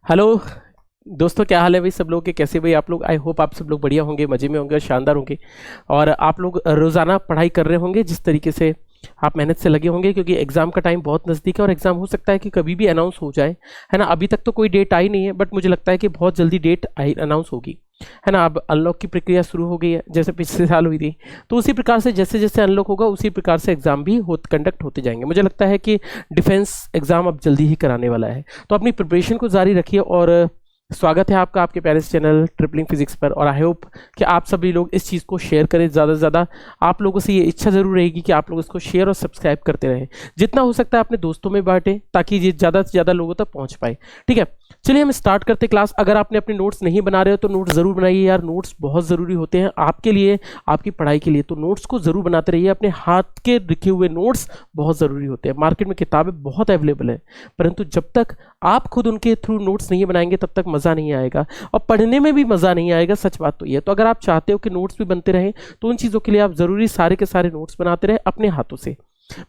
Hello दोस्तों, क्या हाल है भाई सब लोग के? कैसे भाई आप लोग? आई होप आप सब लोग बढ़िया होंगे, मज़े में होंगे और शानदार होंगे। और आप लोग रोज़ाना पढ़ाई कर रहे होंगे जिस तरीके से आप मेहनत से लगे होंगे, क्योंकि एग्ज़ाम का टाइम बहुत नज़दीक है और एग्ज़ाम हो सकता है कि कभी भी अनाउंस हो जाए, है ना। अभी तक तो कोई डेट आई नहीं है, बट मुझे लगता है कि बहुत जल्दी डेट आई अनाउंस होगी, है ना। अब अनलॉक की प्रक्रिया शुरू हो गई है, जैसे पिछले साल हुई थी। तो उसी प्रकार से जैसे जैसे अनलॉक होगा उसी प्रकार से एग्ज़ाम भी कंडक्ट होते जाएंगे। मुझे लगता है कि डिफेंस एग्ज़ाम अब जल्दी ही कराने वाला है, तो अपनी प्रिपरेशन को जारी रखिए। और स्वागत है आपका आपके पेरेंट्स चैनल ट्रिपलिंग फिजिक्स पर। और आई होप कि आप सभी लोग इस चीज़ को शेयर करें ज़्यादा से ज़्यादा। आप लोगों से ये इच्छा ज़रूर रहेगी कि आप लोग इसको शेयर और सब्सक्राइब करते रहें, जितना हो सकता है अपने दोस्तों में बांटें, ताकि ये ज़्यादा से ज़्यादा लोगों तक पहुँच पाए। ठीक है, चलिए हम स्टार्ट करते क्लास। अगर आपने अपने नोट्स नहीं बना रहे हो तो नोट्स ज़रूर बनाइए यार, नोट्स बहुत ज़रूरी होते हैं आपके लिए, आपकी पढ़ाई के लिए। तो नोट्स को ज़रूर बनाते रहिए, अपने हाथ के लिखे हुए नोट्स बहुत ज़रूरी होते हैं। मार्केट में किताबें बहुत अवेलेबल है, परंतु जब तक आप खुद उनके थ्रू नोट्स नहीं बनाएंगे तब तक मज़ा नहीं आएगा और पढ़ने में भी मज़ा नहीं आएगा। सच बात तो ये है। तो अगर आप चाहते हो कि नोट्स भी बनते रहें तो उन चीज़ों के लिए आप ज़रूरी सारे के सारे नोट्स बनाते रहें अपने हाथों से।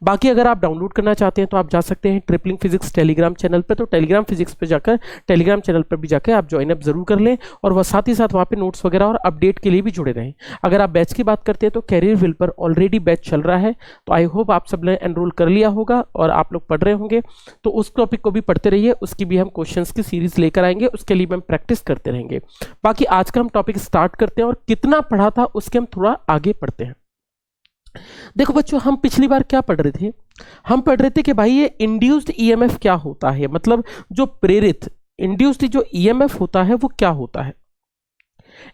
बाकी अगर आप डाउनलोड करना चाहते हैं तो आप जा सकते हैं ट्रिपलिंग फिजिक्स टेलीग्राम चैनल पे। तो टेलीग्राम फिजिक्स पे जाकर टेलीग्राम चैनल पर भी जाकर आप ज्वाइन अप जरूर कर लें, और वह साथ ही साथ वहाँ पे नोट्स वगैरह और अपडेट के लिए भी जुड़े रहें। अगर आप बैच की बात करते हैं तो कैरियर व्हील पर ऑलरेडी बैच चल रहा है, तो आई होप आप सब ने एनरोल कर लिया होगा और आप लोग पढ़ रहे होंगे। तो उस टॉपिक को भी पढ़ते रहिए, उसकी भी हम क्वेश्चन की सीरीज लेकर आएंगे, उसके लिए हम प्रैक्टिस करते रहेंगे। बाकी आज का हम टॉपिक स्टार्ट करते हैं और कितना पढ़ा था उसके हम थोड़ा आगे पढ़ते हैं। देखो बच्चों, हम पिछली बार क्या पढ़ रहे थे? हम पढ़ रहे थे कि भाई ये इंड्यूस्ड ईएमएफ क्या होता है, मतलब जो प्रेरित इंड्यूस्ड जो ईएमएफ होता है वो क्या होता है।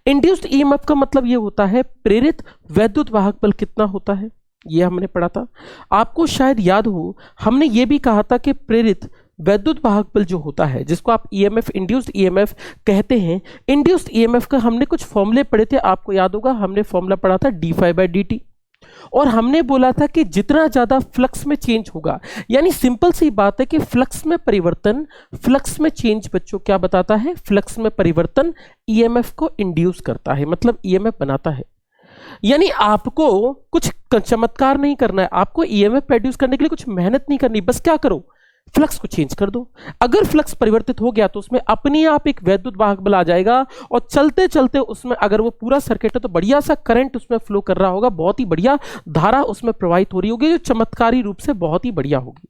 इंड्यूस्ड ईएमएफ का मतलब ये होता है प्रेरित वैद्युत वाहक बल कितना होता है, ये हमने पढ़ा था। आपको शायद याद हो, हमने ये भी कहा था कि प्रेरित वैद्युत वाहक बल जो होता है, जिसको आप ईएमएफ इंड्यूस्ड ईएमएफ कहते हैं, इंड्यूस्ड ईएमएफ का हमने कुछ फॉर्मूले पढ़े थे। आपको याद होगा, हमने फॉर्मूला पढ़ा था d∅dt, और हमने बोला था कि जितना ज्यादा फ्लक्स में चेंज होगा, यानी सिंपल सी बात है कि फ्लक्स में परिवर्तन, फ्लक्स में चेंज बच्चों क्या बताता है? फ्लक्स में परिवर्तन ईएमएफ को इंड्यूस करता है, मतलब ईएमएफ बनाता है। यानी आपको कुछ चमत्कार नहीं करना है, आपको ईएमएफ प्रोड्यूस करने के लिए कुछ मेहनत नहीं करनी, बस क्या करो, फ्लक्स को चेंज कर दो। अगर फ्लक्स परिवर्तित हो गया तो उसमें अपने आप एक वैद्युत वाहक बल आ जाएगा, और चलते चलते उसमें अगर वो पूरा सर्किट है तो बढ़िया सा करंट उसमें फ्लो कर रहा होगा, बहुत ही बढ़िया धारा उसमें प्रवाहित हो रही होगी, जो चमत्कारी रूप से बहुत ही बढ़िया होगी।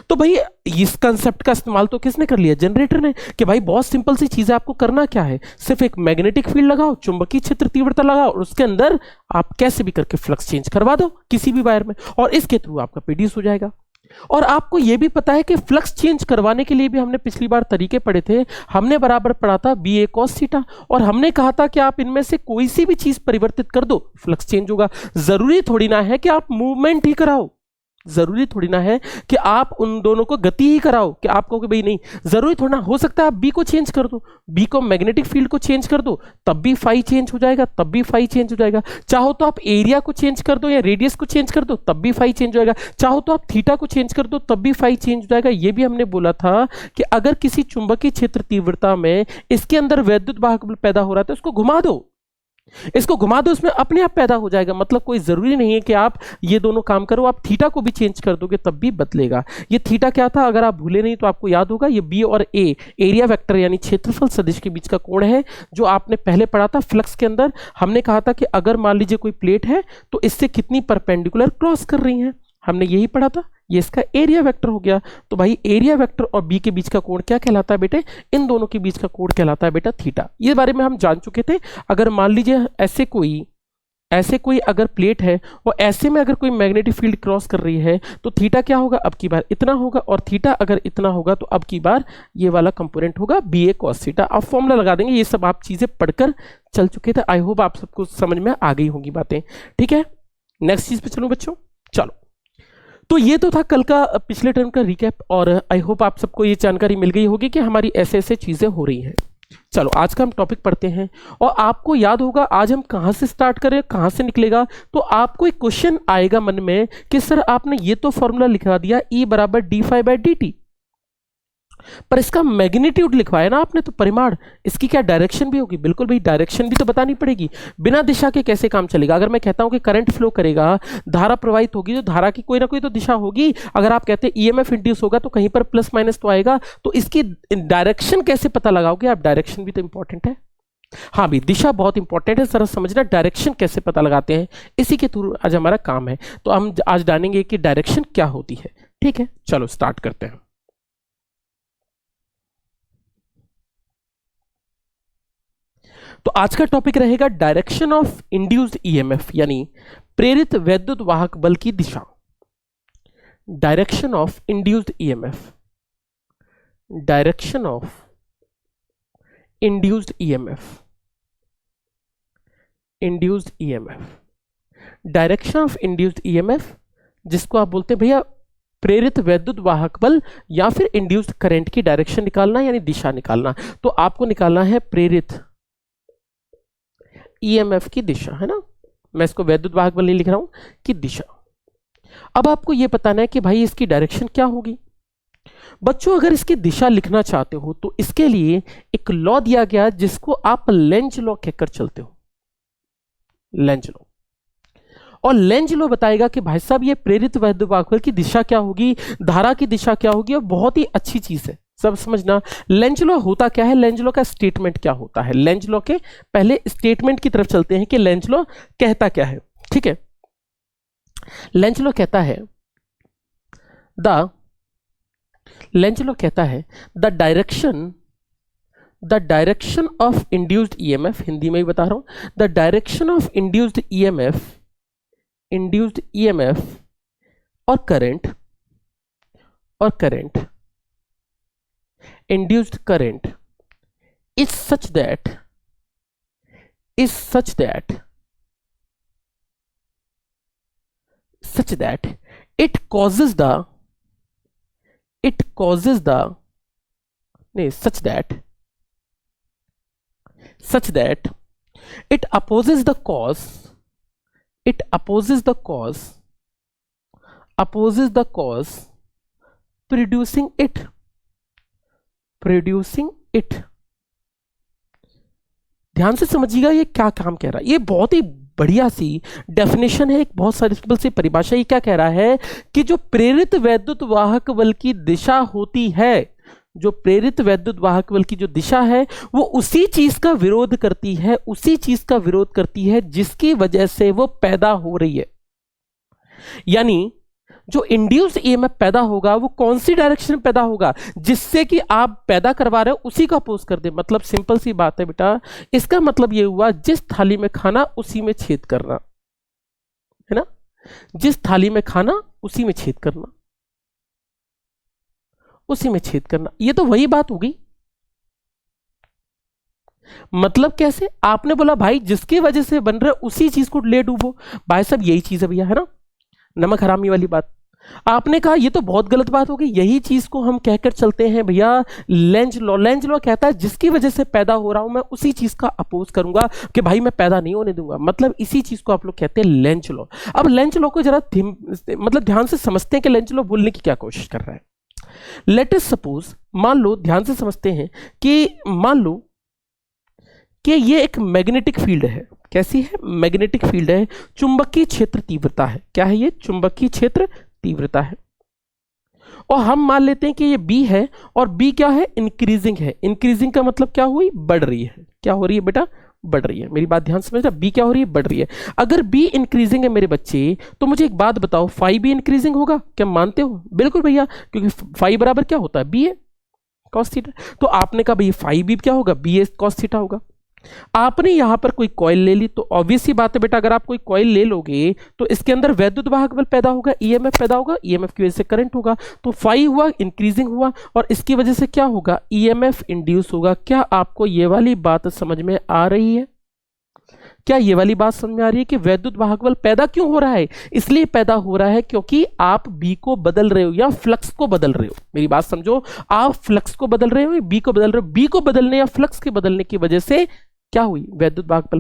तो भाई इस कंसेप्ट का इस्तेमाल तो किसने कर लिया? जनरेटर ने। कि भाई बहुत सिंपल सी चीज है, आपको करना क्या है? सिर्फ एक मैग्नेटिक फील्ड लगाओ, चुंबकीय क्षेत्र तीव्रता लगाओ, और उसके अंदर आप कैसे भी करके फ्लक्स चेंज करवा दो किसी भी वायर में, और इसके थ्रू आपका प्रोड्यूस हो जाएगा। और आपको यह भी पता है कि फ्लक्स चेंज करवाने के लिए भी हमने पिछली बार तरीके पढ़े थे। हमने बराबर पढ़ा था BA cos थीटा, और हमने कहा था कि आप इनमें से कोई सी भी चीज परिवर्तित कर दो, फ्लक्स चेंज होगा। जरूरी थोड़ी ना है कि आप मूवमेंट ही कराओ, जरूरी थोड़ी ना है कि आप उन दोनों को गति ही कराओ, कि आप कहोगे भाई नहीं, जरूरी थोड़ा हो सकता है आप बी को चेंज कर दो, बी को मैग्नेटिक फील्ड को चेंज कर दो, तब भी फाई चेंज हो जाएगा, तब भी फाई चेंज हो जाएगा। चाहो तो आप एरिया को चेंज कर दो या रेडियस को चेंज कर दो, तब भी फाई चेंज हो जाएगा। चाहो तो आप थीटा को चेंज कर दो, तब भी फाई चेंज हो जाएगा। ये भी हमने बोला था कि अगर किसी चुंबकीय क्षेत्र तीव्रता में इसके अंदर वैद्युत वाहक बल पैदा हो रहा है तो उसको घुमा दो, इसको घुमा दो, उसमें अपने आप पैदा हो जाएगा। मतलब कोई जरूरी नहीं है कि आप ये दोनों काम करो, आप थीटा को भी चेंज कर दोगे तब भी बदलेगा। ये थीटा क्या था, अगर आप भूले नहीं तो आपको याद होगा, ये बी और ए एरिया वेक्टर यानी क्षेत्रफल सदिश के बीच का कोण है, जो आपने पहले पढ़ा था फ्लक्स के अंदर। हमने कहा था कि अगर मान लीजिए कोई प्लेट है तो इससे कितनी परपेंडिकुलर क्रॉस कर रही है, हमने यही पढ़ा था। ये इसका एरिया वेक्टर हो गया। तो भाई एरिया वेक्टर और बी के बीच का कोण क्या कहलाता है बेटे? इन दोनों के बीच का कोण कहलाता है बेटा थीटा। ये बारे में हम जान चुके थे। अगर मान लीजिए ऐसे कोई अगर प्लेट है और ऐसे में अगर कोई मैग्नेटिक फील्ड क्रॉस कर रही है तो थीटा क्या होगा? अब की बार इतना होगा, और थीटा अगर इतना होगा तो अब की बार ये वाला कंपोनेंट होगा BA cos थीटा। आप फॉर्मूला लगा देंगे, ये सब आप चीजें पढ़कर चल चुके थे। आई होप आप सबको समझ में आ गई होंगी बातें। ठीक है, नेक्स्ट चीज पे चलो बच्चों। चलो, तो ये तो था कल का पिछले टर्म का रिकैप, और आई होप आप सबको ये जानकारी मिल गई होगी कि हमारी ऐसे ऐसे चीजें हो रही हैं। चलो आज का हम टॉपिक पढ़ते हैं, और आपको याद होगा आज हम कहां से स्टार्ट करें, कहां से निकलेगा। तो आपको एक क्वेश्चन आएगा मन में कि सर आपने ये तो फॉर्मूला लिखा दिया E = d∅dt, पर इसका मैग्नीट्यूड लिखवाया ना आपने, तो परिमाण, इसकी क्या डायरेक्शन भी होगी? बिल्कुल भाई, डायरेक्शन भी तो बतानी पड़ेगी। बिना दिशा के कैसे काम चलेगा? अगर मैं कहता हूं कि करंट फ्लो करेगा, धारा प्रवाहित होगी, तो धारा की कोई ना कोई तो दिशा होगी। अगर आप कहते हैं ईएमएफ इंड्यूस होगा, तो कहीं पर प्लस माइनस तो आएगा। तो इसकी डायरेक्शन कैसे पता लगाओगे आप? डायरेक्शन भी तो इंपॉर्टेंट है। हाँ भी, दिशा बहुत इंपॉर्टेंट है, जरा समझना डायरेक्शन कैसे पता लगाते हैं, इसी के थ्रू आज हमारा काम है। तो हम आज जानेंगे कि डायरेक्शन क्या होती है। ठीक है, चलो स्टार्ट करते हैं। तो आज का टॉपिक रहेगा डायरेक्शन ऑफ इंड्यूस्ड ईएमएफ, यानी प्रेरित वैद्युत वाहक बल की दिशा। Direction of induced EMF, direction of induced EMF, induced EMF, direction of induced EMF, जिसको आप बोलते हैं भैया प्रेरित वैद्युत वाहक बल या फिर इंड्यूस्ड करंट की डायरेक्शन निकालना, यानी दिशा निकालना। तो आपको निकालना है प्रेरित ईएमएफ की दिशा, है ना। मैं इसको वैद्युत वाहक बल नहीं लिख रहा हूं, कि दिशा। अब आपको यह बताना है कि भाई इसकी डायरेक्शन क्या होगी। बच्चों अगर इसकी दिशा लिखना चाहते हो तो इसके लिए एक लॉ दिया गया, जिसको आप लेंज लॉ कहकर चलते हो, लेंज लॉ। और लेंज लॉ बताएगा कि भाई साहब ये प्रेरित वैद्युत वाहक बल की दिशा क्या होगी, धारा की दिशा क्या होगी। और बहुत ही अच्छी चीज है, सब समझना। लेंज लॉ होता क्या है, लेंज लॉ का स्टेटमेंट क्या होता है। लेंज लॉ के पहले स्टेटमेंट की तरफ चलते हैं कि लेंज लॉ कहता क्या है। ठीक है, लेंज लॉ कहता है लेंज लॉ कहता है the direction of induced EMF, Hindi में ही बता रहा हूं, the direction of induced EMF और current induced current is such that it causes the such that it opposes the cause producing it। ध्यान से समझिएगा ये क्या काम कह रहा है। ये बहुत ही बढ़िया सी डेफिनेशन है, एक बहुत सारी सिंपल सी परिभाषा। ये क्या कह रहा है कि जो प्रेरित वैद्युत वाहक बल की दिशा होती है, जो प्रेरित वैद्युत वाहक बल की जो दिशा है, वो उसी चीज का विरोध करती है जिसकी वजह से वो पैदा हो रही है। यानी जो इंड्यूस्ड ईएमएफ पैदा होगा वो कौन सी डायरेक्शन में पैदा होगा, जिससे कि आप पैदा करवा रहे हो उसी का अपोज कर दे। मतलब सिंपल सी बात है बेटा, इसका मतलब ये हुआ जिस थाली में खाना उसी में छेद करना, है ना। जिस थाली में खाना उसी में छेद करना, ये तो वही बात होगी। मतलब कैसे? आपने बोला भाई जिसकी वजह से बन रहा है उसी चीज को ले डूबो। भाई साहब यही चीज है भैया, है ना, नमक हरामी वाली बात। आपने कहा ये तो बहुत गलत बात होगी, यही चीज को हम कहकर चलते हैं भैया लेंज लॉ कहता है जिसकी वजह से पैदा हो रहा हूं मैं उसी चीज का अपोज करूंगा कि भाई मैं पैदा नहीं होने दूंगा। मतलब इसी चीज को आप लोग कहते हैं लेंज लॉ। अब लेंज लॉ को जरा मतलब ध्यान से समझते हैं कि लेंज लॉ बोलने की क्या कोशिश कर रहा है। लेट अस सपोज, मान लो, ध्यान से समझते हैं कि मान लो कि ये एक मैग्नेटिक फील्ड है। कैसी है? मैग्नेटिक फील्ड है, चुंबकीय क्षेत्र तीव्रता है। क्या है ये? चुंबकीय क्षेत्र तीव्रता है। और हम मान लेते हैं कि ये बी है, और बी क्या है? इंक्रीजिंग है। इंक्रीजिंग का मतलब क्या हुई? बढ़ रही है। क्या हो रही है बेटा? बढ़ रही है। मेरी बात ध्यान से समझना, बी क्या हो रही है? बढ़ रही है। अगर बी इंक्रीजिंग है मेरे बच्चे, तो मुझे एक बात बताओ, फाई भी इंक्रीजिंग होगा? क्या मानते हो? बिल्कुल भैया, क्योंकि फाई बराबर क्या होता है? बी ए कॉस थीटा। तो आपने कहा भाई फाई भी क्या होगा? बी ए कॉस थीटा होगा। आपने यहां पर कोई कॉइल ले ली, तो ऑब्वियस सी बात है बेटा, अगर आप कोई कॉइल ले लोगे तो इसके अंदर वैद्युत वाहक बल पैदा होगा, ईएमएफ पैदा होगा, ईएमएफ की वजह से करंट होगा। तो फाई हुआ, इंक्रीजिंग हुआ, और इसकी वजह से क्या होगा? ईएमएफ इंड्यूस होगा। क्या आपको ये वाली बात समझ में आ रही है? क्या ये वाली बात समझ में आ रही है कि वैद्युत वाहक बल पैदा क्यों हो रहा है? इसलिए पैदा हो रहा है क्योंकि आप बी को बदल रहे हो या फ्लक्स को बदल रहे हो। मेरी बात समझो, आप फ्लक्स को बदल रहे हो, बी को बदल रहे हो। बी को बदलने या फ्लक्स के बदलने की वजह से क्या हुई? वैद्युत वाहक बल।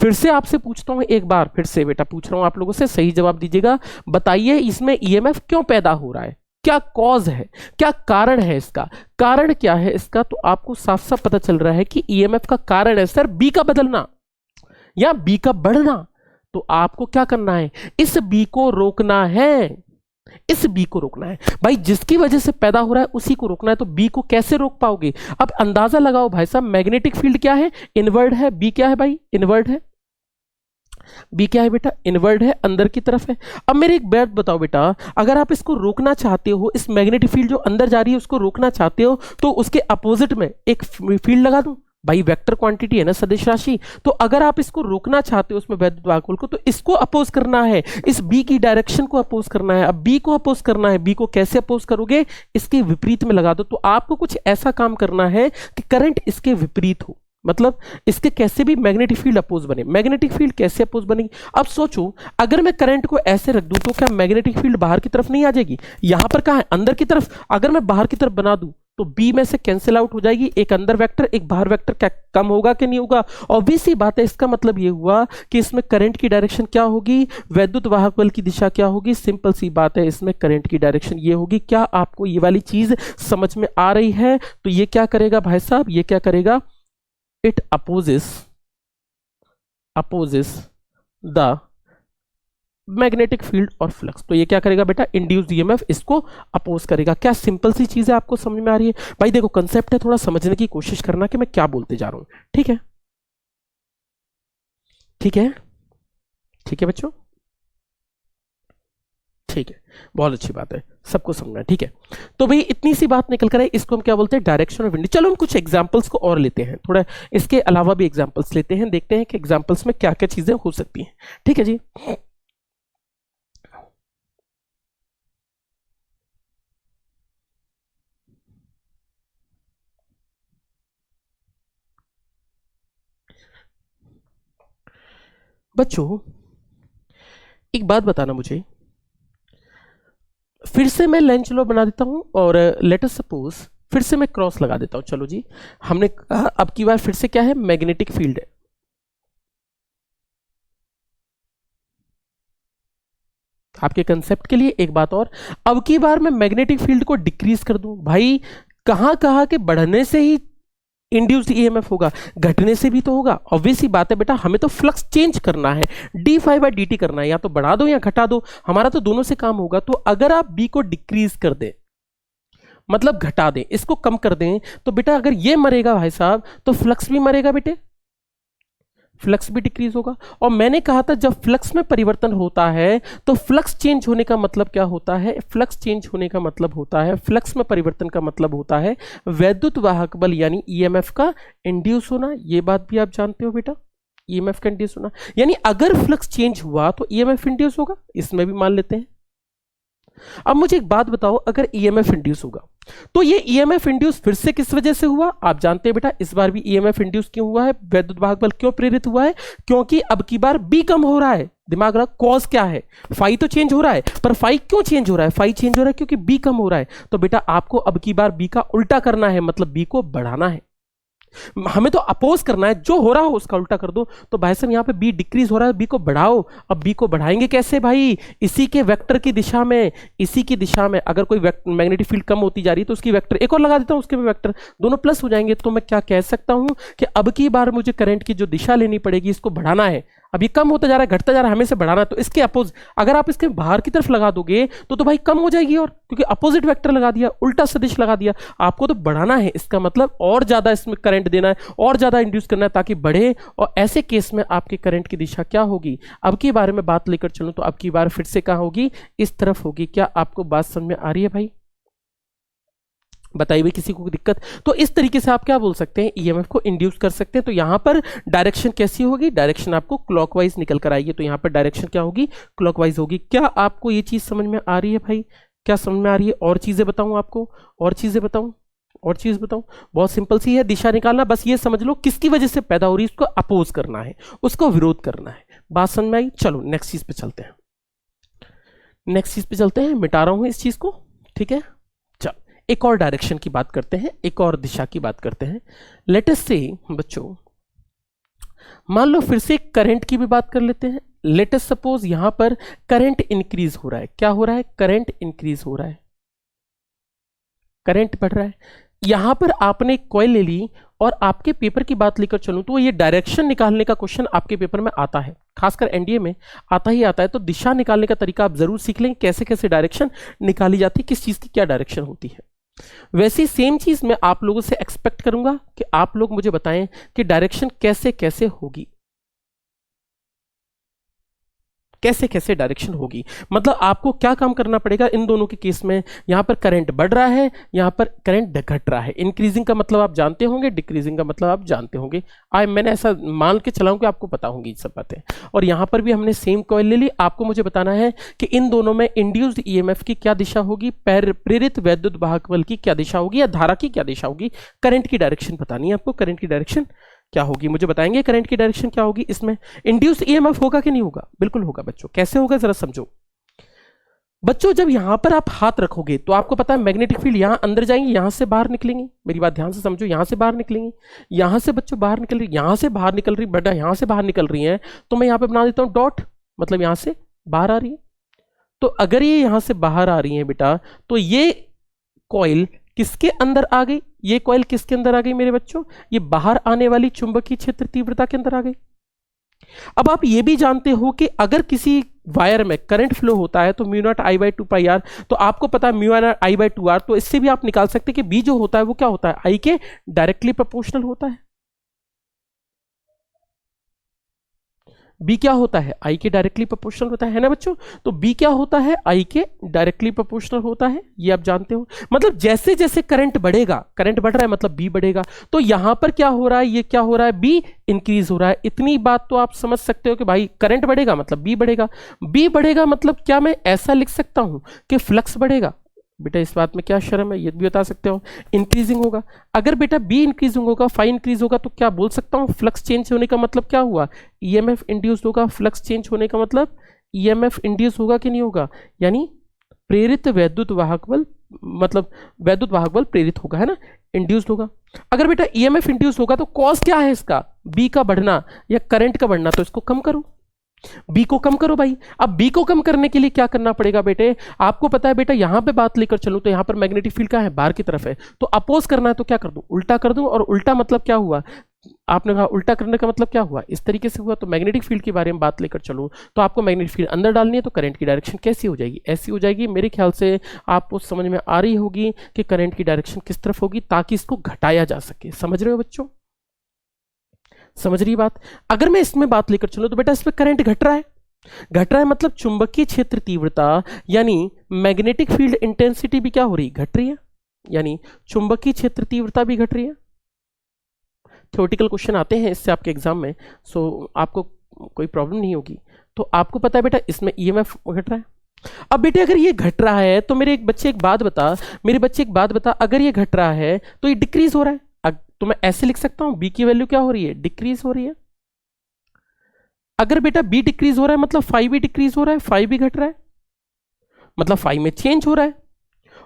फिर से आपसे पूछता हूं एक बार, फिर से बेटा पूछ रहा हूं आप लोगों से, सही जवाब दीजिएगा। बताइए इसमें ईएमएफ क्यों पैदा हो रहा है? क्या कॉज है, क्या कारण है इसका, कारण क्या है इसका, तो आपको साफ साफ पता चल रहा है कि ईएमएफ का कारण है सर बी का बदलना या बी का बढ़ना। तो आपको क्या करना है, इस बी को रोकना है, इस बी को रोकना है भाई, जिसकी वजह से पैदा हो रहा है उसी को रोकना है। तो बी को कैसे रोक पाओगे, अब अंदाजा लगाओ भाई साहब, मैग्नेटिक फील्ड क्या है, इनवर्ड है, बी क्या है भाई, इनवर्ड है, बी क्या है बेटा, इनवर्ड है, अंदर की तरफ है। अब मेरे एक बात बताओ बेटा, अगर आप इसको रोकना चाहते हो, इस मैग्नेटिक फील्ड जो अंदर जा रही है उसको रोकना चाहते हो, तो उसके अपोजिट में एक फील्ड लगा दूं भाई, वेक्टर क्वांटिटी है ना, सदिश राशि। तो अगर आप इसको रोकना चाहते हो उसमें वैद्युत वाहक को, तो इसको अपोज करना है, इस बी की डायरेक्शन को अपोज करना है। अब बी को अपोज करना है, बी को कैसे अपोज करोगे, इसके विपरीत में लगा दो। तो आपको कुछ ऐसा काम करना है कि करंट इसके विपरीत हो, मतलब इसके कैसे भी मैग्नेटिक फील्ड अपोज बने। मैग्नेटिक फील्ड कैसे अपोज बनेगी, अब सोचो, अगर मैं करंट को ऐसे रख दूं तो क्या मैग्नेटिक फील्ड बाहर की तरफ नहीं आ जाएगी, यहां पर कहां है, अंदर की तरफ। अगर मैं बाहर की तरफ बना दूं तो बी में से कैंसिल आउट हो जाएगी, एक अंदर वेक्टर एक बाहर वेक्टर, क्या कम होगा कि नहीं होगा, ऑब्वियस सी बात है। इसका मतलब ये हुआ कि इसमें करंट की डायरेक्शन क्या होगी, वैद्युत वाहक बल की दिशा क्या होगी, सिंपल सी बात है, इसमें करंट की डायरेक्शन ये होगी। क्या आपको ये वाली चीज समझ में आ रही है, तो ये क्या करेगा भाई साहब, ये क्या करेगा, it opposes the magnetic field और फ्लक्स। तो ये क्या करेगा बेटा, इंड्यूस्ड ईएमएफ इसको अपोज करेगा। क्या सिंपल सी चीज है, आपको समझ में आ रही है भाई। देखो कंसेप्ट है, थोड़ा समझने की कोशिश करना कि मैं क्या बोलते जा रहा हूं, ठीक है, ठीक है, ठीक है बच्चों, ठीक है, बहुत अच्छी बात है, सबको समझना है, ठीक है। तो भाई इतनी सी बात निकल कर है, इसको हम क्या बोलते हैं, डायरेक्शन ऑफ विंड। चलो हम कुछ एग्जांपल्स को और लेते हैं, थोड़ा इसके अलावा भी एग्जांपल्स लेते हैं, देखते हैं कि एग्जांपल्स में क्या क्या चीजें हो सकती हैं, ठीक है जी। बच्चों एक बात बताना मुझे, फिर से मैं लेंज लॉ बना देता हूं और लेट अस सपोज फिर से मैं क्रॉस लगा देता हूं। चलो जी, हमने कहा अब की बार फिर से क्या है, मैग्नेटिक फील्ड है। आपके कंसेप्ट के लिए एक बात और, अब की बार मैं मैग्नेटिक फील्ड को डिक्रीज कर दूं भाई, कहां कहा कि बढ़ने से ही इंड्यूस्ड ईएमएफ होगा, घटने से भी तो होगा, ऑब्वियस ही बात है बेटा। हमें तो फ्लक्स चेंज करना है, d phi by d t करना है, या तो बढ़ा दो या घटा दो, हमारा तो दोनों से काम होगा। तो अगर आप बी को डिक्रीज कर दें, मतलब घटा दें, इसको कम कर दें, तो बेटा अगर ये मरेगा भाई साहब तो फ्लक्स भी मरेगा बेटे, फ्लक्स भी डिक्रीज होगा। और मैंने कहा था जब फ्लक्स में परिवर्तन होता है तो फ्लक्स चेंज होने का मतलब क्या होता है, फ्लक्स चेंज होने का मतलब होता है, फ्लक्स में परिवर्तन का मतलब होता है वैद्युत वाहक बल यानी ईएमएफ का इंड्यूस होना। ये बात भी आप जानते हो बेटा, ईएमएफ का इंड्यूस होना, यानी अगर फ्लक्स चेंज हुआ तो ईएमएफ इंड्यूस होगा, इसमें भी मान लेते हैं। अब मुझे एक बात बताओ, अगर ईएमएफ इंड्यूस होगा तो ये ईएमएफ इंड्यूस फिर से किस वजह से हुआ, आप जानते हैं बेटा, इस बार भी ईएमएफ इंड्यूस क्यों हुआ है, वैद्युत वाहक बल क्यों प्रेरित हुआ है, क्योंकि अब की बार बी कम हो रहा है। दिमाग रख, कॉज क्या है, फाई तो चेंज हो रहा है, पर फाई क्यों चेंज हो रहा है, फाई चेंज हो रहा है क्योंकि बी कम हो रहा है। तो बेटा आपको अब की बार बी का उल्टा करना है, मतलब बी को बढ़ाना है, हमें तो अपोज करना है, जो हो रहा हो उसका उल्टा कर दो। तो भाई साहब यहाँ पे बी डिक्रीज हो रहा है, बी को बढ़ाओ। अब बी को बढ़ाएंगे कैसे भाई, इसी के वेक्टर की दिशा में, इसी की दिशा में अगर कोई मैग्नेटिक फील्ड कम होती जा रही है तो उसकी वेक्टर एक और लगा देता हूं, उसके भी वेक्टर दोनों प्लस हो जाएंगे। तो मैं क्या कह सकता हूं कि अब की बार मुझे करंट की जो दिशा लेनी पड़ेगी, इसको बढ़ाना है। अब ये कम होता जा रहा है, घटता जा रहा है, हमें से बढ़ाना है, तो इसके अपोज अगर आप इसके बाहर की तरफ लगा दोगे तो भाई कम हो जाएगी, और क्योंकि अपोजिट वेक्टर लगा दिया, उल्टा सदिश लगा दिया, आपको तो बढ़ाना है, इसका मतलब और ज्यादा इसमें करंट देना है, और ज्यादा इंड्यूस करना है ताकि बढ़े। और ऐसे केस में आपके करंट की दिशा क्या होगी, अब की बारे में बात लेकर चलूं तो अब की बार फिर से कहां होगी, इस तरफ होगी। क्या आपको बात समझ में आ रही है भाई, बताइए भाई किसी को दिक्कत। तो इस तरीके से आप क्या बोल सकते हैं, ईएमएफ को इंड्यूस कर सकते हैं। तो यहां पर डायरेक्शन कैसी होगी, डायरेक्शन आपको क्लॉकवाइज निकल कर आएगी, तो यहां पर डायरेक्शन क्या होगी, क्लॉकवाइज होगी। क्या आपको ये चीज समझ में आ रही है भाई, क्या समझ में आ रही है, और चीजें बताऊं आपको, और चीजें बताऊं, और चीज बताऊं, बहुत सिंपल सी है, दिशा निकालना, बस ये समझ लो किसकी वजह से पैदा हो रही है, उसको अपोज करना है, उसको विरोध करना है। बात समझ में आई, चलो नेक्स्ट चीज पे चलते हैं, नेक्स्ट चीज पे चलते हैं, मिटा रहा हूं इस चीज को, ठीक है। एक और डायरेक्शन की बात करते हैं, एक और दिशा की बात करते हैं। लेट अस से बच्चों, मान लो फिर से करंट की भी बात कर लेते हैं। लेट अस सपोज यहां पर करंट इंक्रीज हो रहा है, क्या हो रहा है, करंट इंक्रीज हो रहा है, करंट बढ़ रहा है। यहां पर आपने एक कॉइल ले ली और आपके पेपर की बात लेकर चलूं तो ये डायरेक्शन निकालने का क्वेश्चन आपके पेपर में आता है, खासकर एनडीए में आता ही आता है। तो दिशा निकालने का तरीका आप जरूर सीख लेंगे, कैसे कैसे डायरेक्शन निकाली जाती है, किस चीज की क्या डायरेक्शन होती है। वैसी सेम चीज मैं आप लोगों से एक्सपेक्ट करूंगा कि आप लोग मुझे बताएं कि डायरेक्शन कैसे कैसे होगी, कैसे कैसे डायरेक्शन होगी। मतलब आपको क्या काम करना पड़ेगा इन दोनों के केस में। यहां पर करंट बढ़ रहा है, यहां पर करंट घट रहा है। इंक्रीजिंग का मतलब आप जानते होंगे, डिक्रीजिंग का मतलब आप जानते होंगे। मैंने ऐसा मान के चलाऊं कि आपको पता होंगी सब बातें। और यहां पर भी हमने सेम कॉइल ले ली। आपको मुझे बताना है कि इन दोनों में इंड्यूस्ड ईएमएफ की क्या दिशा होगी, प्रेरित वैद्युत वाहक बल की क्या दिशा होगी, या धारा की क्या दिशा होगी। करंट की डायरेक्शन बतानी है आपको, करंट की डायरेक्शन क्या होगी मुझे बताएंगे। करंट की डायरेक्शन क्या होगी, इसमें इंड्यूस्ड ईएमएफ होगा कि नहीं होगा, बिल्कुल होगा बच्चों। कैसे होगा जरा समझो बच्चों। जब यहां पर आप हाथ रखोगे तो आपको पता है मैग्नेटिक फील्ड यहां अंदर जाएंगे, यहां से बाहर निकलेंगे। मेरी बात ध्यान से समझो, यहां से बाहर निकलेंगे, यहां से बच्चों बाहर निकल रही, यहां से बाहर निकल रही, बेटा यहां से बाहर निकल रही है तो मैं यहां पे बना देता हूं डॉट, मतलब यहां से बाहर आ रही है। तो अगर ये यहां से बाहर आ रही है बेटा, तो ये कॉइल किसके अंदर आ गई, ये कॉइल किसके अंदर आ गई मेरे बच्चों, ये बाहर आने वाली चुंबकीय क्षेत्र तीव्रता के अंदर आ गई। अब आप ये भी जानते हो कि अगर किसी वायर में करंट फ्लो होता है तो mu not I by 2 π r, तो आपको पता है mu not I by 2 r, तो इससे भी आप निकाल सकते हैं कि बी जो होता है वो क्या होता है, आई के डायरेक्टली प्रोपोर्शनल होता है। बी क्या होता है, आई के डायरेक्टली प्रोपोर्शनल होता है ना बच्चों। तो बी क्या होता है, आई के डायरेक्टली प्रोपोर्शनल होता है, ये आप जानते हो। मतलब जैसे जैसे करंट बढ़ेगा, करंट बढ़ रहा है मतलब बी बढ़ेगा। तो यहां पर क्या हो रहा है, ये क्या हो रहा है, बी इंक्रीज हो रहा है। इतनी बात तो आप समझ सकते हो कि भाई करंट बढ़ेगा मतलब बी बढ़ेगा। बी बढ़ेगा मतलब क्या मैं ऐसा लिख सकता हूं कि फ्लक्स बढ़ेगा। बेटा इस बात में क्या शर्म है, ये भी बता सकते हो। इंक्रीजिंग होगा, अगर बेटा बी इंक्रीजिंग होगा, फाई इंक्रीज होगा, तो क्या बोल सकता हूं फ्लक्स चेंज होने का मतलब क्या हुआ, ईएमएफ इंड्यूस होगा। फ्लक्स चेंज होने का मतलब ईएमएफ इंड्यूस होगा कि नहीं होगा, यानी प्रेरित वैद्युत वाहक बल, मतलब वैद्युत वाहक बल प्रेरित होगा, है ना, इंड्यूस्ड होगा। अगर बेटा ईएमएफ इंड्यूस होगा तो कॉज क्या है इसका, बी का बढ़ना या करंट का बढ़ना, तो इसको कम करो, बी को कम करो भाई। अब बी को कम करने के लिए क्या करना पड़ेगा बेटे, आपको पता है बेटा यहां पे बात लेकर चलूं तो यहां पर मैग्नेटिक फील्ड क्या है, बाहर की तरफ है। तो अपोज करना है तो क्या कर दूं, उल्टा कर दूं। और उल्टा मतलब क्या हुआ, आपने कहा उल्टा करने का मतलब क्या हुआ, इस तरीके से हुआ। तो मैग्नेटिक फील्ड के बारे में बात लेकर चलूं तो आपको मैग्नेटिक फील्ड अंदर डालनी है, तो करंट की डायरेक्शन कैसी हो जाएगी, ऐसी हो जाएगी। मेरे ख्याल से आपको समझ में आ रही होगी कि करंट की डायरेक्शन किस तरफ होगी, ताकि इसको घटाया जा सके। समझ रहे हो बच्चों, समझ रही बात। अगर मैं इसमें बात लेकर चलूं तो बेटा इसमें करंट घट रहा है, घट रहा है मतलब चुंबकीय क्षेत्र तीव्रता यानी मैग्नेटिक फील्ड इंटेंसिटी भी क्या हो रही है, घट रही है, यानी चुंबकीय क्षेत्र तीव्रता भी घट रही है। थ्योरेटिकल क्वेश्चन आते हैं इससे आपके एग्जाम में, सो आपको कोई प्रॉब्लम नहीं होगी। तो आपको पता है बेटा इसमें ईएमएफ घट रहा है। अब बेटे अगर ये घट रहा है तो मेरे बच्चे एक बात बता, अगर ये घट रहा है तो ये डिक्रीज हो रहा है। तो मैं ऐसे लिख सकता हूं बी की वैल्यू क्या हो रही है, डिक्रीज हो रही है। अगर बेटा बी डिक्रीज हो रहा है मतलब फाई भी डिक्रीज हो रहा है, फाई भी घट रहा है, मतलब फाई में चेंज हो रहा है।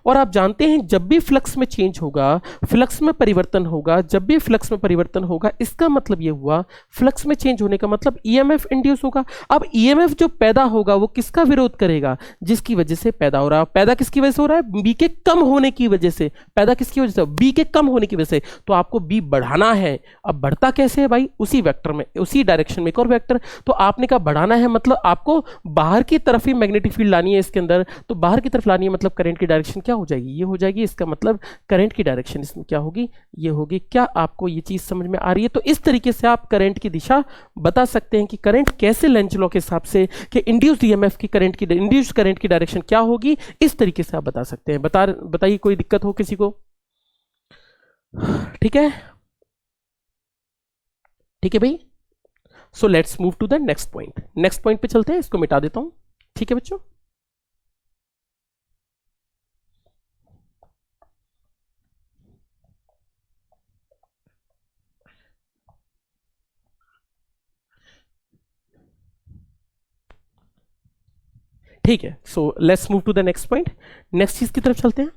और आप जानते हैं जब भी फ्लक्स में चेंज होगा, फ्लक्स में परिवर्तन होगा, जब भी फ्लक्स में परिवर्तन होगा, इसका मतलब यह हुआ फ्लक्स में चेंज होने का मतलब ईएमएफ इंड्यूस होगा। अब ईएमएफ जो पैदा होगा वो किसका विरोध करेगा, जिसकी वजह से पैदा हो रहा है। पैदा किसकी वजह से हो रहा है, बी के कम होने की वजह से। पैदा किसकी वजह से, बी के कम होने की वजह से। तो आपको बी बढ़ाना है। अब बढ़ता कैसे है भाई, उसी वेक्टर में, उसी डायरेक्शन में एक और वेक्टर। तो आपने कहा बढ़ाना है मतलब आपको बाहर की तरफ ही मैग्नेटिक फील्ड लानी है इसके अंदर। तो बाहर की तरफ लानी है मतलब करंट की डायरेक्शन क्या हो जाएगी, ये हो जाएगी। इसका मतलब करंट की डायरेक्शन इसमें क्या होगी, ये होगी। क्या आपको ये चीज समझ में आ रही है। तो इस तरीके से आप करंट की दिशा बता सकते हैं कि करंट कैसे लेंज लॉ के हिसाब से कि इंड्यूस्ड ईएमएफ की करंट की, इंड्यूस्ड करंट की डायरेक्शन क्या होगी, इस तरीके से आप बता सकते हैं। बताइए कोई दिक्कत हो किसी को, ठीक है, ठीक है भाई। So let's move to the next point. Next point पे चलते हैं, इसको मिटा देता हूं, ठीक है बच्चों। ठीक है, so let's move to the next point. Next चीज की तरफ चलते हैं,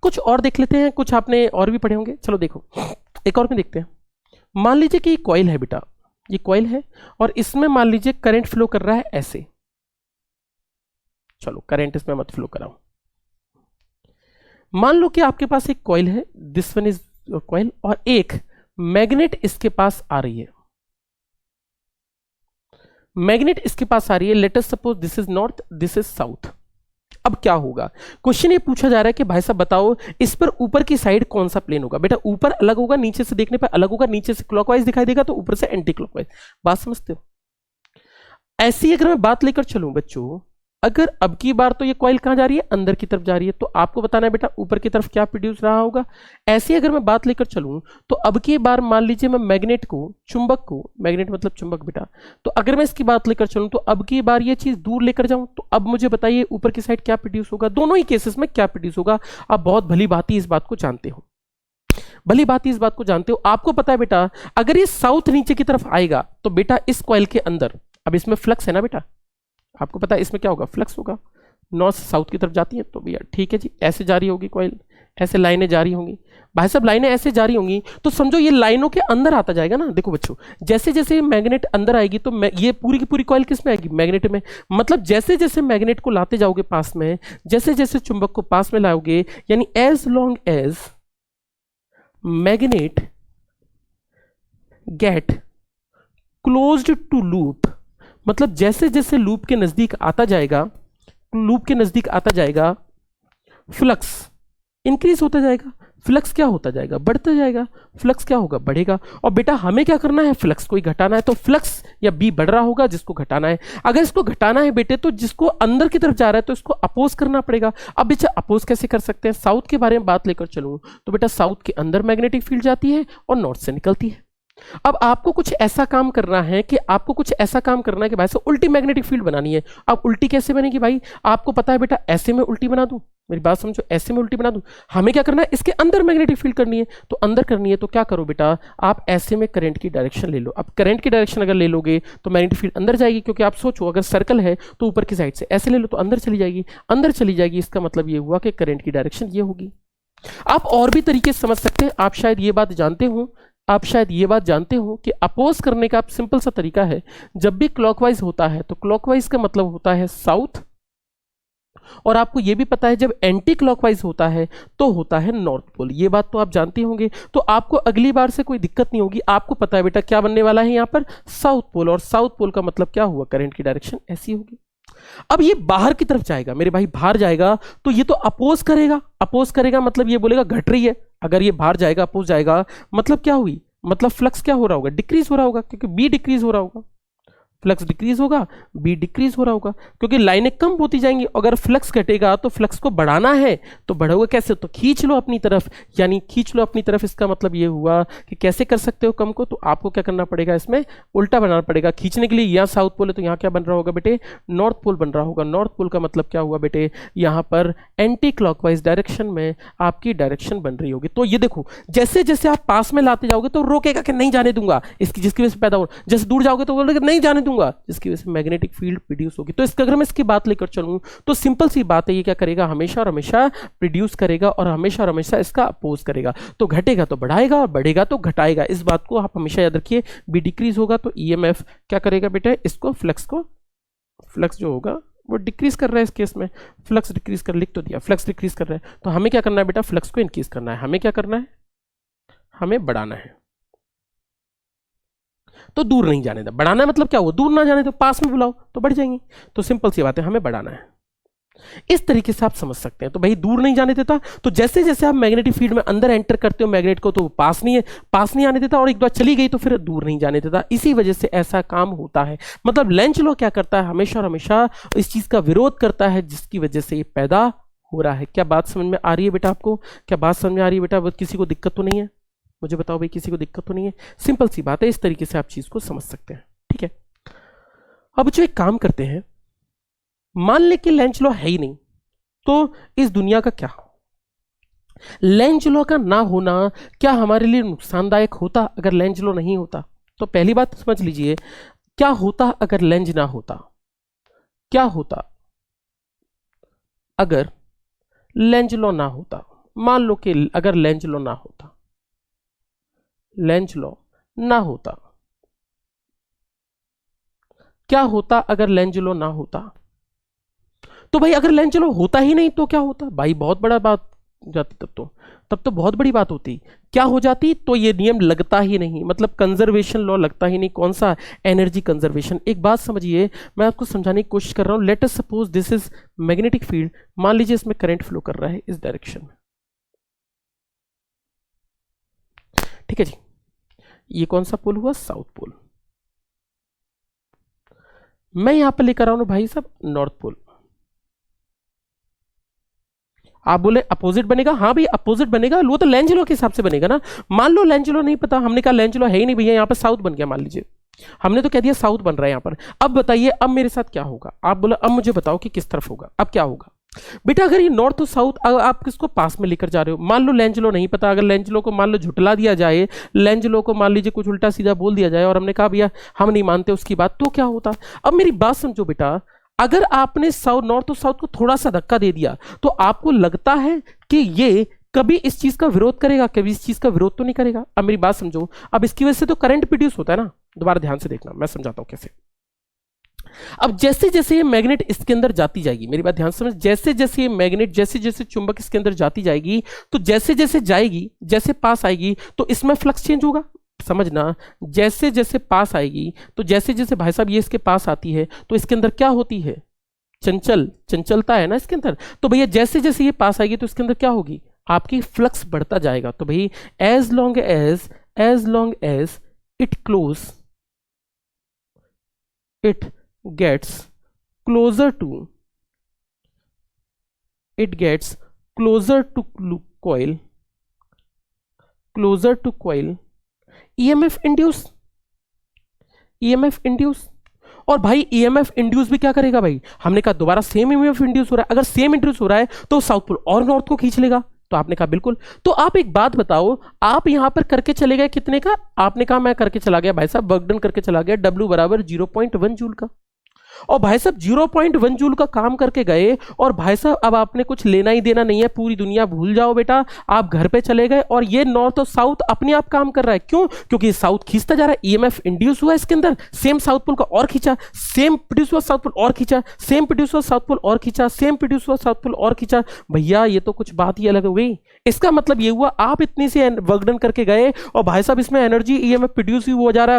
कुछ और देख लेते हैं। कुछ आपने और भी पढ़े होंगे, चलो देखो एक और में देखते हैं। मान लीजिए कि ये कॉइल है बेटा, ये कॉइल है और इसमें मान लीजिए करंट फ्लो कर रहा है ऐसे। चलो करंट इसमें मत फ्लो कराओ। मान लो कि आपके पास एक कॉइल है, दिस वन इज कॉइल, और एक मैग्नेट इसके पास आ रही है, मैग्नेट इसके पास आ रही है। Late us suppose this is north, this is south. अब क्या होगा, क्वेश्चन ये पूछा जा रहा है कि भाई साहब बताओ इस पर ऊपर की साइड कौन सा प्लेन होगा। बेटा ऊपर अलग होगा, नीचे से देखने पर अलग होगा, नीचे से क्लॉकवाइज दिखाई देगा तो ऊपर से एंटी क्लॉकवाइज। बात समझते हो? ऐसी अगर मैं बात लेकर चलूं बच्चों, अगर अब की बार तो ये कॉइल कहां जा रही है, अंदर की तरफ जा रही है, तो आपको बताना है बेटा ऊपर की तरफ क्या प्रोड्यूस रहा होगा। ऐसी अगर मैं बात लेकर चलूं तो अब की बार मान लीजिए मैं मैग्नेट को, चुंबक को, मैग्नेट मतलब चुंबक बेटा, तो अगर मैं इसकी बात लेकर चलूं तो अब की बार ये चीज दूर लेकर जाऊं तो अब मुझे बताइए ऊपर की साइड क्या प्रोड्यूस होगा, दोनों ही केसेस में क्या प्रोड्यूस होगा। आप बहुत भली भांति इस बात को जानते हो, भली बात इस बात को जानते हो। आपको पता है बेटा अगर ये साउथ नीचे की तरफ आएगा तो बेटा इस कॉइल के अंदर, अब इसमें फ्लक्स है ना बेटा, आपको पता है इसमें क्या होगा, फ्लक्स होगा। नॉर्थ से साउथ की तरफ जाती है तो भैया ठीक है जी, ऐसे जारी होगी कॉइल, ऐसे लाइनें जारी होंगी। भाई साहब लाइनें ऐसे जारी होंगी तो समझो ये लाइनों के अंदर आता जाएगा ना। देखो बच्चों, जैसे जैसे मैग्नेट अंदर आएगी तो ये पूरी की पूरी कॉइल किस में आएगी, मैग्नेट में। मतलब जैसे जैसे मैग्नेट को लाते जाओगे पास में, जैसे जैसे चुंबक को पास में लाओगे, यानी as long as magnet get closed to loop, मतलब जैसे जैसे लूप के नजदीक आता जाएगा, लूप के नजदीक आता जाएगा, फ्लक्स इंक्रीज होता जाएगा। फ्लक्स क्या होता जाएगा, बढ़ता जाएगा। फ्लक्स क्या होगा, बढ़ेगा। और बेटा हमें क्या करना है, फ्लक्स को ही घटाना है। तो फ्लक्स या बी बढ़ रहा होगा, जिसको घटाना है। अगर इसको घटाना है बेटे तो जिसको अंदर की तरफ जा रहा है तो इसको अपोज करना पड़ेगा। अब बेटा अपोज कैसे कर सकते हैं, साउथ के बारे में बात लेकर चलूं तो बेटा साउथ के अंदर मैग्नेटिक फील्ड जाती है और नॉर्थ से निकलती है। अब आपको कुछ ऐसा काम करना है कि भाई साहब उल्टी मैग्नेटिक फील्ड बनानी है। अब उल्टी कैसे बनेगी भाई, आपको पता है बेटा ऐसे में उल्टी बना दूं, मेरी बात समझो, ऐसे में उल्टी बना दूं। हमें क्या करना है, इसके अंदर मैग्नेटिक फील्ड करनी है। तो अंदर करनी है तो क्या करो बेटा, आप ऐसे में करंट की डायरेक्शन ले लो। अब करंट की डायरेक्शन अगर ले लोगे तो मैग्नेटिक फील्ड अंदर जाएगी, क्योंकि आप सोचो अगर सर्कल है तो ऊपर की साइड से ऐसे ले लो तो अंदर चली जाएगी, अंदर चली जाएगी। इसका मतलब ये हुआ कि करंट की डायरेक्शन ये होगी। आप और भी तरीके से समझ सकते हैं। आप शायद ये बात जानते हो कि अपोज करने का सिंपल सा तरीका है, जब भी क्लॉकवाइज होता है तो क्लॉकवाइज का मतलब होता है साउथ, और आपको यह भी पता है जब एंटी क्लॉकवाइज होता है तो होता है नॉर्थ पोल। ये बात तो आप जानते होंगे, तो आपको अगली बार से कोई दिक्कत नहीं होगी। आपको पता है बेटा क्या बनने वाला है यहां पर, साउथ पोल, और साउथ पोल का मतलब क्या हुआ, करंट की डायरेक्शन ऐसी होगी। अब ये बाहर की तरफ जाएगा मेरे भाई, बाहर जाएगा तो ये तो अपोज करेगा, मतलब ये बोलेगा घट रही है। अगर ये बाहर जाएगा, अपोज जाएगा, मतलब क्या हुई, मतलब फ्लक्स क्या हो रहा होगा, डिक्रीज हो रहा होगा, क्योंकि बी डिक्रीज हो रहा होगा। फ्लक्स डिक्रीज होगा, बी डिक्रीज हो रहा होगा, क्योंकि लाइनें कम होती जाएंगी। अगर फ्लक्स घटेगा तो फ्लक्स को बढ़ाना है तो बढ़ोगे कैसे, तो खींच लो अपनी तरफ, यानी खींच लो अपनी तरफ। इसका मतलब ये हुआ कि कैसे कर सकते हो कम को, तो आपको क्या करना पड़ेगा, इसमें उल्टा बनाना पड़ेगा। खींचने के लिए यहाँ साउथ पोल है तो यहाँ क्या बन रहा होगा बेटे, नॉर्थ पोल बन रहा होगा। नॉर्थ पोल का मतलब क्या हुआ बेटे, यहाँ पर एंटी क्लॉकवाइज डायरेक्शन में आपकी डायरेक्शन बन रही होगी। तो ये देखो जैसे जैसे आप पास में लाते जाओगे तो रोकेगा कि नहीं जाने दूंगा, इसकी जिसकी वजह से पैदा हो, जैसे दूर जाओगे तो बोलोगे नहीं जाने दूंगा, जिसकी वजह से मैग्नेटिक फील्ड प्रोड्यूस होगी। तो इसका अगर मैं इसकी बात लेकर चलूं तो सिंपल सी बात है, ये क्या करेगा, हमेशा और हमेशा प्रोड्यूस करेगा और हमेशा और हमेशा इसका अपोज करेगा। तो घटेगा तो बढ़ाएगा और बढ़ेगा तो घटाएगा। इस बात को आप हमेशा याद रखिए। बी डिक्रीज होगा तो ईएमएफ क्या करेगा बेटा, इसको फ्लक्स जो होगा वो डिक्रीज कर रहा है। इस केस में फ्लक्स डिक्रीज कर, लिख तो दिया, फ्लक्स डिक्रीज कर रहा है। तो हमें क्या करना है बेटा, फ्लक्स को इंक्रीज करना है। हमें क्या करना है, हमें बढ़ाना है। तो दूर नहीं जाने दो, बढ़ाना मतलब क्या हुआ, दूर ना जाने दो, पास में बुलाओ तो बढ़ जाएंगी। तो सिंपल सी बात है, हमें बढ़ाना है। इस तरीके से आप समझ सकते हैं। तो भाई दूर नहीं जाने देता, तो जैसे जैसे आप मैग्नेटिक फील्ड में अंदर एंटर करते हो मैग्नेट को, तो पास नहीं आने देता, और एक बार चली गई तो फिर दूर नहीं जाने देता। इसी वजह से ऐसा काम होता है। मतलब लेंज लॉ क्या करता है, हमेशा और हमेशा इस चीज का विरोध करता है, जिसकी वजह से ये पैदा हो रहा है। क्या बात समझ में आ रही है बेटा आपको, क्या बात समझ में आ रही है बेटा, किसी को दिक्कत तो नहीं है, मुझे बताओ भाई, किसी को दिक्कत तो नहीं है। सिंपल सी बात है, इस तरीके से आप चीज को समझ सकते हैं। ठीक है, अब जो एक काम करते हैं, मान ले कि लेंज लॉ है ही नहीं, तो इस दुनिया का क्या, लेंज लॉ का ना होना क्या हमारे लिए नुकसानदायक होता अगर लेंज लॉ नहीं होता। तो पहली बात समझ लीजिए, क्या होता अगर लेंज ना होता, क्या होता अगर लेंज लॉ ना होता। मान लो कि अगर लेंज लॉ ना होता, लेंज लॉ ना होता, क्या होता अगर लेंज लॉ ना होता। तो भाई अगर लेंज लॉ होता ही नहीं तो क्या होता, भाई बहुत बड़ा बात जाती तब तो बहुत बड़ी बात होती। क्या हो जाती? तो ये नियम लगता ही नहीं, मतलब कंजर्वेशन लॉ लगता ही नहीं। कौन सा? Energy conservation. एक बात समझिए, मैं आपको समझाने की कोशिश कर रहा हूं। Late us suppose this is magnetic field, मान लीजिए इसमें करंट फ्लो कर रहा है इस डायरेक्शन में, ठीक है जी। ये कौन सा पोल हुआ? South pole. मैं यहां पर लेकर आऊं भाई साहब नॉर्थ पोल। आप बोले अपोजिट बनेगा, हाँ भाई अपोजिट बनेगा, वो तो लेंज लॉ के हिसाब से बनेगा ना। मान लो लेंज लॉ नहीं पता, हमने कहा लेंज लॉ है ही नहीं भैया, यहाँ पर साउथ बन गया, मान लीजिए हमने तो कह दिया साउथ बन रहा है यहाँ पर। अब बताइए अब मेरे साथ क्या होगा? आप बोला अब मुझे बताओ कि किस तरफ होगा। अब क्या होगा बेटा? अगर ये नॉर्थ और साउथ आप किसको पास में लेकर जा रहे हो, मान लो लेंज लॉ नहीं पता, अगर लेंज लॉ को मान लो झुटला दिया जाए, लेंज लॉ को मान लीजिए कुछ उल्टा सीधा बोल दिया जाए और हमने कहा भैया हम नहीं मानते उसकी बात, तो क्या होता? अब मेरी बात समझो बेटा, अगर आपने साउथ नॉर्थ और साउथ को थोड़ा सा धक्का दे दिया तो आपको लगता है कि ये कभी इस चीज का विरोध करेगा? कभी इस चीज का विरोध तो नहीं करेगा। अब मेरी बात समझो, अब इसकी वजह से तो करंट प्रोड्यूस होता है ना। दोबारा ध्यान से देखना, मैं समझाता हूं कैसे। अब जैसे जैसे ये मैग्नेट इसके अंदर जाती जाएगी, मेरी बात ध्यान से समझ, जैसे जैसे ये मैग्नेट, जैसे जैसे चुंबक इसके अंदर जाती जाएगी, तो जैसे जैसे जाएगी, जैसे पास आएगी तो इसमें फ्लक्स चेंज होगा। समझना, जैसे जैसे पास आएगी तो जैसे जैसे भाई साहब ये इसके पास आती है तो इसके अंदर क्या होती है? चंचलता है ना इसके अंदर। तो भैया जैसे जैसे ये पास आएगी तो इसके अंदर क्या होगी? आपकी फ्लक्स बढ़ता जाएगा। तो भाई as long as it gets closer to coil, EMF इंड्यूस। और भाई EMF इंड्यूस भी क्या करेगा भाई? हमने कहा दोबारा सेम EMF इंड्यूस हो रहा है, अगर सेम इंड्यूस हो रहा है तो साउथ पोल और नॉर्थ को खींच लेगा। तो आपने कहा बिल्कुल। तो आप एक बात बताओ, आप यहां पर करके चले गए कितने का? आपने कहा मैं करके चला गया भाई साहब, वर्क डन करके चला गया W बराबर 0.1 जूल का। और भाई साहब 0.1 जूल का काम करके गए और भाई साहब अब आपने कुछ लेना ही देना नहीं है, पूरी दुनिया भूल जाओ बेटा, आप घर पे चले गए और ये नॉर्थ और साउथ अपने आप काम कर रहा है। क्यों? क्योंकि साउथ खींचता जा रहा है, EMF इंड्यूस हुआ इसके अंदर, सेम साउथ पोल का और खींचा, सेम प्रोड्यूस हुआ साउथ पोल और खींचा, सेम प्रोड्यूस हुआ साउथ पोल और खींचा, सेम प्रोड्यूस हुआ साउथ पोल और खींचा। भैया ये तो कुछ बात ही अलग हो गई। इसका मतलब ये हुआ आप इतनी से वर्क डन करके गए और भाई साहब इसमें एनर्जी EMF प्रोड्यूस हुआ जा रहा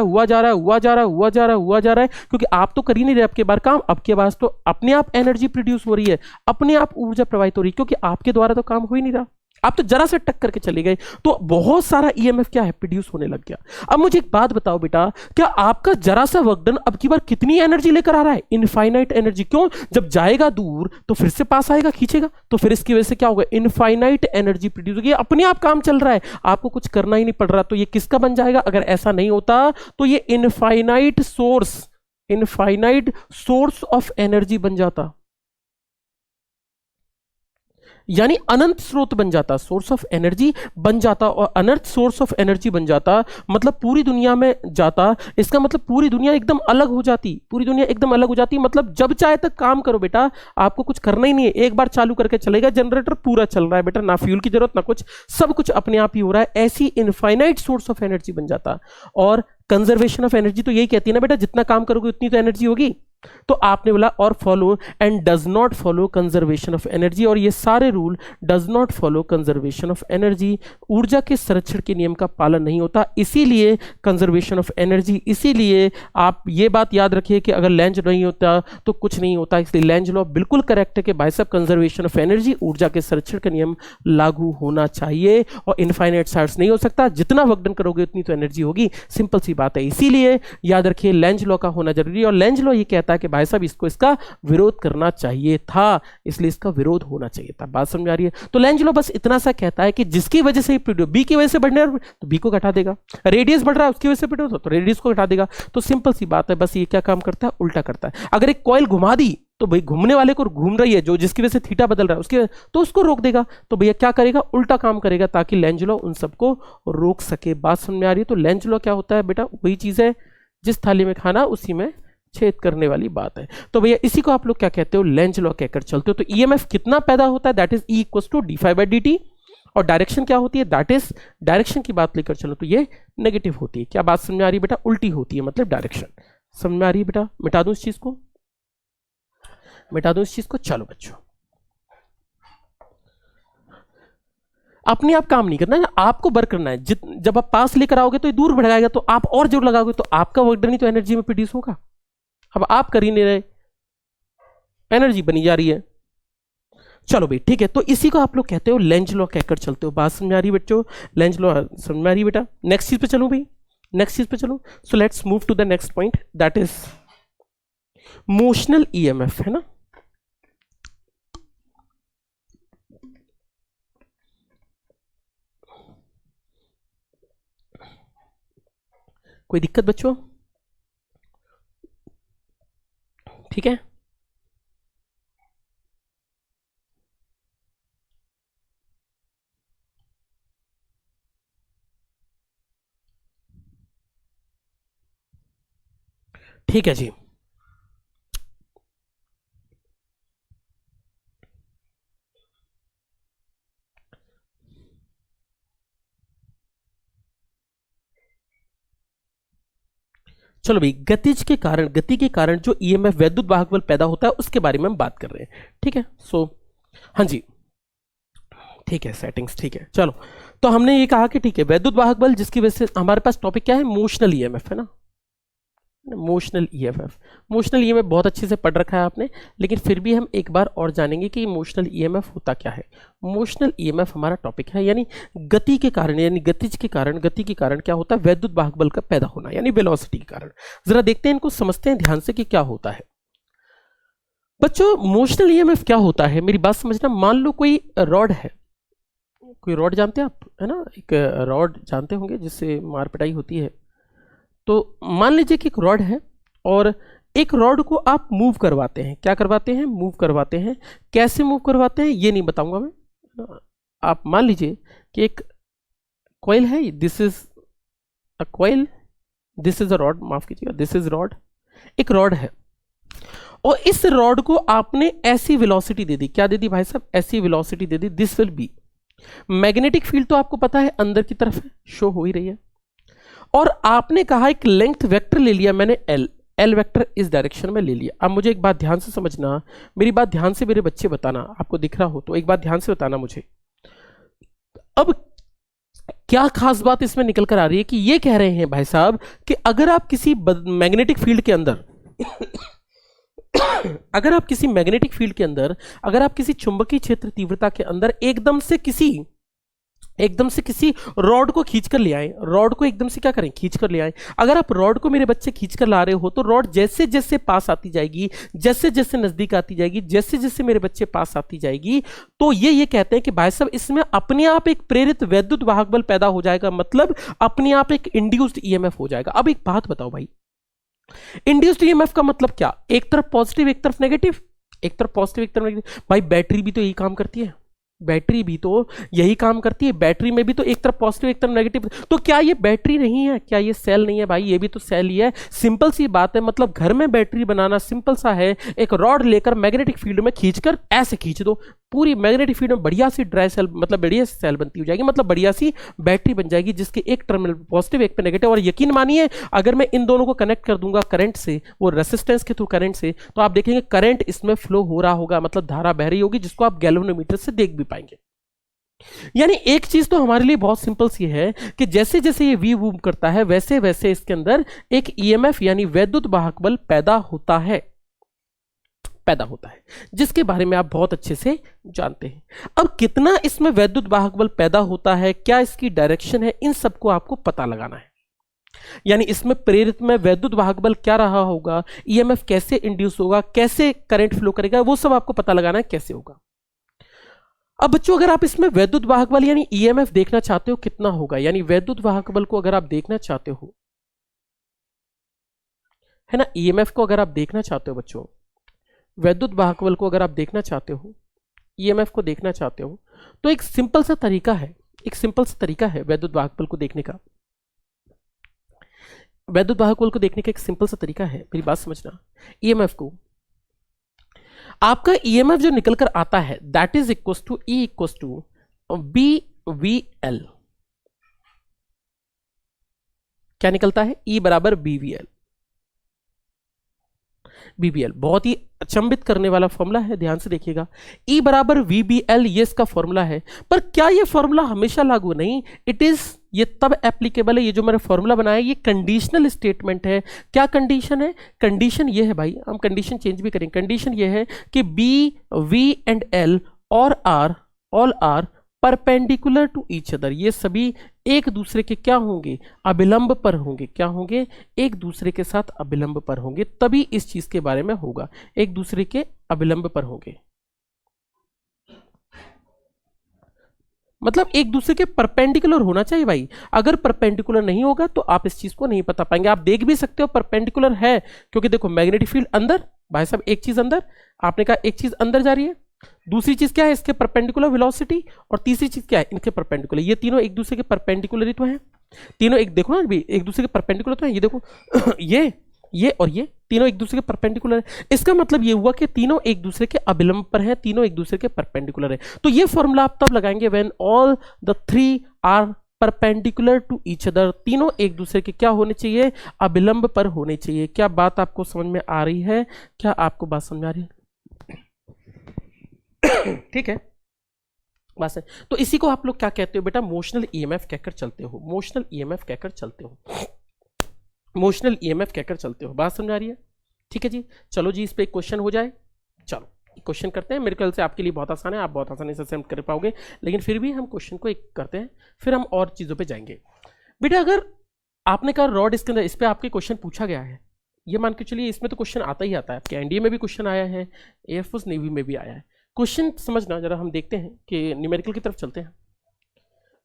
है, क्योंकि आप तो कर ही नहीं रहे आपके बार काम, आपके पास तो अपने आप एनर्जी प्रोड्यूस हो रही है, अपने आप ऊर्जा प्रवाहित हो रही है, क्योंकि आपके द्वारा तो काम हो ही नहीं रहा, आप तो जरा से टक करके चले गए, तो बहुत सारा EMF क्या है? प्रोड्यूस होने लग गया। अब मुझे एक बात बताओ बेटा, क्या आपका जरा सा वर्क डन अब की बार कितनी एनर्जी लेकर आ रहा है? Infinite energy. क्यों? जब जाएगा दूर तो फिर से पास आएगा, खींचेगा, तो फिर इसकी वजह से क्या होगा? इनफाइनाइट एनर्जी प्रोड्यूस होगी, अपने आप काम चल रहा है, आपको कुछ करना ही नहीं पड़ रहा। तो ये किसका बन जाएगा? अगर ऐसा नहीं होता तो ये इनफाइनाइट सोर्स ऑफ एनर्जी बन जाता, यानी अनंत स्रोत बन जाता, सोर्स ऑफ एनर्जी बन जाता, और अनंत सोर्स ऑफ एनर्जी बन जाता मतलब पूरी दुनिया में जाता। इसका मतलब पूरी दुनिया एकदम अलग हो जाती, पूरी दुनिया एकदम अलग हो जाती, मतलब जब चाहे तक काम करो बेटा, आपको कुछ करना ही नहीं है, एक बार चालू करके चलेगा, जनरेटर पूरा चल रहा है बेटा, ना फ्यूल की जरूरत ना कुछ, सब कुछ अपने आप ही हो रहा है। ऐसी इनफाइनाइट सोर्स ऑफ एनर्जी बन जाता। और कंजर्वेशन ऑफ एनर्जी तो यही कहती है ना बेटा, जितना काम करोगे उतनी तो एनर्जी होगी। तो आपने बोला और follow and does not follow conservation of energy, और ये सारे rule does not follow conservation of energy, ऊर्जा के संरक्षण के नियम का पालन नहीं होता, इसीलिए कंजर्वेशन ऑफ एनर्जी। इसीलिए आप ये बात याद रखिए कि अगर लेंज नहीं होता तो कुछ नहीं होता, इसलिए लेंज लॉ बिल्कुल करेक्ट है कि भाई साहब कंजर्वेशन ऑफ एनर्जी, ऊर्जा के संरक्षण का नियम लागू होना चाहिए, और इनफाइनाइट साइड्स नहीं हो सकता, जितना वर्क डन करोगे उतनी तो एनर्जी होगी, सिंपल सी बात है। इसीलिए याद रखिए लेंज लॉ का होना जरूरी है, और लेंज लॉ ये कहता है कि भाई साहब इसको इसका विरोध करना चाहिए था, इसलिए इसका विरोध होना चाहिए था। बात समझ आ रही है? तो लेंज लॉ बस इतना सा कहता है कि जिसकी वजह से बी की वजह से बढ़ने तो बी को घटा देगा, रेडियस बढ़ रहा है उसकी वजह से बढ़ तो रेडियस को घटा देगा। तो सिंपल सी बात है, बस ये क्या काम करता है? उल्टा करता है। अगर एक कॉइल घुमा दी तो भाई घूमने वाले को घूम रही है जो, जिसकी वजह से थीटा बदल रहा है उसके, तो उसको रोक देगा। तो भैया क्या करेगा? उल्टा काम करेगा, ताकि लेंज लॉ उन सबको रोक सके। बात समझ में आ रही है? तो लेंज लॉ क्या होता है बेटा? वही चीज है, जिस थाली में खाना उसी में छेद करने वाली बात है। तो भैया इसी को आप लोग क्या कहते हो? लेंज लॉ कहकर चलते हो। तो EMF कितना पैदा होता है? That is E equals to d∅dt। और डायरेक्शन क्या होती है? दैट इज, डायरेक्शन की बात लेकर चलो तो ये नेगेटिव होती है। क्या बात समझ में आ रही है बेटा? उल्टी होती है, मतलब डायरेक्शन। समझ में आ रही है बेटा? मिटा दूं इस चीज को, मिटा दूं इस चीज को। चलो बच्चों, अपने आप काम नहीं करना है, आपको वर्क करना है। जब आप पास लेकर आओगे तो ये दूर भगाएगा, तो आप और जोर लगाओगे तो आपका वर्क डन ही तो एनर्जी में प्रोड्यूस होगा। अब आप कर ही नहीं रहे, एनर्जी बनी जा रही है। चलो भाई ठीक है, तो इसी को आप लोग कहते हो लेंज लॉ कहकर चलते हो। बात समझ आ रही है बच्चों? लेंज लॉ समझ में आ रही है बेटा? नेक्स्ट चीज पे चलूं भाई, नेक्स्ट चीज पे चलो। So let's move to the next point, that is motional EMF, है ना। कोई दिक्कत बच्चों? ठीक है, ठीक है जी। चलो भाई, गतिज के कारण, गति के कारण जो ईएमएफ वैद्युत वाहक बल पैदा होता है उसके बारे में हम बात कर रहे हैं। ठीक है, सो हाँ जी, ठीक है, सेटिंग्स ठीक है। चलो, तो हमने ये कहा कि ठीक है, वैद्युत वाहक बल जिसकी वजह से हमारे पास टॉपिक क्या है, मोशनल ईएमएफ, है ना। मोशनल ईएमएफ, मोशनल ईएमएफ बहुत अच्छे से पढ़ रखा है आपने, लेकिन फिर भी हम एक बार और जानेंगे कि मोशनल ईएमएफ होता क्या है। मोशनल ईएमएफ हमारा टॉपिक है, यानी गति के कारण, यानी गतिज के कारण, गति के कारण क्या होता है, वैद्युत वाहक बल का पैदा होना, यानी वेलोसिटी के कारण। जरा देखते हैं, इनको समझते हैं ध्यान से कि क्या होता है। बच्चों, मोशनल ईएमएफ क्या होता है, मेरी बात समझना। मान लो कोई रॉड है, कोई रॉड जानते हैं आप, है ना, एक रॉड जानते होंगे जिससे मार पिटाई होती है। तो मान लीजिए कि एक रॉड है और एक रॉड को आप मूव करवाते हैं। क्या करवाते हैं? मूव करवाते हैं। कैसे मूव करवाते हैं ये नहीं बताऊंगा मैं। आप मान लीजिए कि एक कॉइल है, this is a coil, this is a rod, माफ कीजिएगा, दिस इज रॉड, एक रॉड है और इस रॉड को आपने ऐसी वेलोसिटी दे दी। क्या दे दी भाई साहब? ऐसी velocity they the, this will be, magnetic field तो आपको पता है अंदर की तरफ है, शो हो ही रही है, और आपने कहा एक लेंथ वेक्टर ले लिया मैंने, एल, एल वेक्टर इस डायरेक्शन में ले लिया। अब मुझे एक बात ध्यान से समझना, मेरी बात ध्यान से मेरे बच्चे बताना, आपको दिख रहा हो तो एक बात ध्यान से बताना मुझे। अब क्या खास बात इसमें निकल कर आ रही है कि ये कह रहे हैं भाई साहब कि अगर आप किसी मैग्नेटिक फील्ड के अंदर अगर आप किसी मैग्नेटिक फील्ड के अंदर, अगर आप किसी चुंबकीय क्षेत्र तीव्रता के अंदर एकदम से किसी रॉड को खींच कर ले आए, रॉड को एकदम से क्या करें, खींच कर ले आए। अगर आप रॉड को मेरे बच्चे खींच कर ला रहे हो तो रॉड जैसे जैसे पास आती जाएगी, जैसे जैसे नजदीक आती जाएगी, जैसे जैसे मेरे बच्चे पास आती जाएगी, तो ये कहते हैं कि भाई साहब इसमें अपने आप एक प्रेरित वैद्युत वाहक बल पैदा हो जाएगा, मतलब अपने आप एक इंड्यूस्ड ईएमएफ हो जाएगा। अब एक बात बताओ भाई, इंड्यूस्ड ईएमएफ का मतलब क्या? एक तरफ पॉजिटिव, एक तरफ नेगेटिव, एक तरफ पॉजिटिव, एक तरफ नेगेटिव। भाई बैटरी भी तो यही काम करती है, बैटरी भी तो यही काम करती है, बैटरी में भी तो एक तरफ पॉजिटिव एक तरफ नेगेटिव। तो क्या ये बैटरी नहीं है? क्या ये सेल नहीं है? भाई ये भी तो सेल ही है। सिंपल सी बात है, मतलब घर में बैटरी बनाना सिंपल सा है, एक रॉड लेकर मैग्नेटिक फील्ड में खींचकर ऐसे खींच दो, पूरी मैग्नेटिक फील्ड में बढ़िया सी ड्राई सेल, मतलब बढ़िया सी सेल बनती हो जाएगी, मतलब बढ़िया सी बैटरी बन जाएगी जिसके एक टर्मिनल पॉजिटिव एक पे नेगेटिव। और यकीन मानिए अगर मैं इन दोनों को कनेक्ट कर दूंगा करंट से, वो रेसिस्टेंस के थ्रू करंट से, तो आप देखेंगे करंट इसमें फ्लो हो रहा होगा, मतलब धारा बह रही होगी, जिसको आप गैल्वेनोमीटर से देख भी पाएंगे। यानी एक चीज तो हमारे लिए बहुत सिंपल सी है कि जैसे जैसे ये वी मूव करता है वैसे वैसे इसके अंदर एक ईएमएफ यानी वैद्युत वाहक बल पैदा होता है, जिसके बारे में आप बहुत अच्छे से जानते हैं। अब कितना इसमें वैद्युत वाहक बल पैदा होता है, क्या इसकी डायरेक्शन है, इन सबको आपको पता लगाना है। यानी इसमें प्रेरित में वैद्युत वाहक बल क्या रहा होगा, ईएमएफ कैसे इंड्यूस होगा, कैसे करंट फ्लो करेगा, वो सब आपको पता लगाना है कैसे होगा। अब बच्चों अगर आप इसमें वैद्युत वाहक बल यानी ईएमएफ देखना चाहते हो कितना होगा, यानी वैद्युत वाहक बल को अगर आप देखना चाहते हो, है ना, ईएमएफ को अगर आप देखना चाहते हो बच्चों, वैद्युत वाहक बल को अगर आप देखना चाहते हो, ईएमएफ को देखना चाहते हो, तो एक सिंपल सा तरीका है, एक सिंपल सा तरीका है वैद्युत वाहक बल को देखने का। वैद्युत वाहक बल को देखने का एक सिंपल सा तरीका है, मेरी बात समझना। ईएमएफ को, आपका ईएमएफ जो निकल कर आता है that is equal to E equal to B V L. क्या निकलता है? ई बराबर बी वी एल। VBL। बहुत ही अचंभित करने वाला फॉर्मूला है, ध्यान से देखिएगा। E बराबर VBL, ये इसका फॉर्मूला है। पर क्या ये फॉर्मूला हमेशा लागू नहीं, इट इज, ये तब एप्लीकेबल है, ये जो मैंने फॉर्मूला बनाया ये कंडीशनल स्टेटमेंट है। क्या कंडीशन है? कंडीशन ये है भाई, हम कंडीशन चेंज भी करेंगे। कंडीशन ये है कि B, V एंड L और R all are perpendicular to each other, ये सभी एक दूसरे के क्या होंगे? अभिलंब पर होंगे। क्या होंगे? एक दूसरे के साथ अभिलंब पर होंगे, तभी इस चीज के बारे में होगा, एक दूसरे के अभिलंब पर होंगे, मतलब एक दूसरे के परपेंडिकुलर होना चाहिए भाई। अगर परपेंडिकुलर नहीं होगा तो आप इस चीज को नहीं बता पाएंगे। आप देख भी सकते हो परपेंडिकुलर है, क्योंकि देखो मैग्नेटिक फील्ड अंदर, भाई साहब एक चीज अंदर, आपने कहा एक चीज अंदर जा रही है, दूसरी चीज क्या है? इसके परपेंडिकुलर वेलोसिटी, और तीसरी चीज क्या है? इनके परपेंडिकुलर। ये तीनों एक दूसरे के परपेंडिकुलर ही तो हैं, तीनों एक, देखो ना अभी एक दूसरे के परपेंडिकुलर तो है, ये देखो ये और ये तीनों एक दूसरे के परपेंडिकुलर है। इसका मतलब ये हुआ कि तीनों एक दूसरे के अभिलंब पर हैं, तीनों एक दूसरे के परपेंडिकुलर है। तो ये फॉर्मूला आप तब लगाएंगे when all the three are perpendicular to each other, तीनों एक दूसरे के क्या होने चाहिए? अभिलंब पर होने चाहिए। क्या बात आपको समझ में आ रही है? क्या आपको बात समझ में आ रही है? ठीक है, बस है। तो इसी को आप लोग क्या कहते हो बेटा? मोशनल ईएमएफ कहकर चलते हो, मोशनल ईएमएफ कहकर चलते हो, मोशनल ईएमएफ कहकर चलते हो। बात समझ आ रही है? ठीक है जी, चलो जी इस पे एक क्वेश्चन हो जाए। चलो क्वेश्चन करते हैं, मेरे ख्याल से आपके लिए बहुत आसान है, आप बहुत आसानी से अटेम्प्ट कर पाओगे, लेकिन फिर भी हम क्वेश्चन को एक करते हैं, फिर हम और चीजों पे जाएंगे। बेटा अगर आपने कहा रॉड इसके अंदर, इस पे आपके क्वेश्चन पूछा गया है, ये मान के चलिए इसमें तो क्वेश्चन आता ही आता है, आपके एनडीए में भी क्वेश्चन आया है, एयरफोर्स नेवी में भी आया है। क्वेश्चन समझना जरा, हम देखते हैं कि न्यूमेरिकल की तरफ चलते हैं।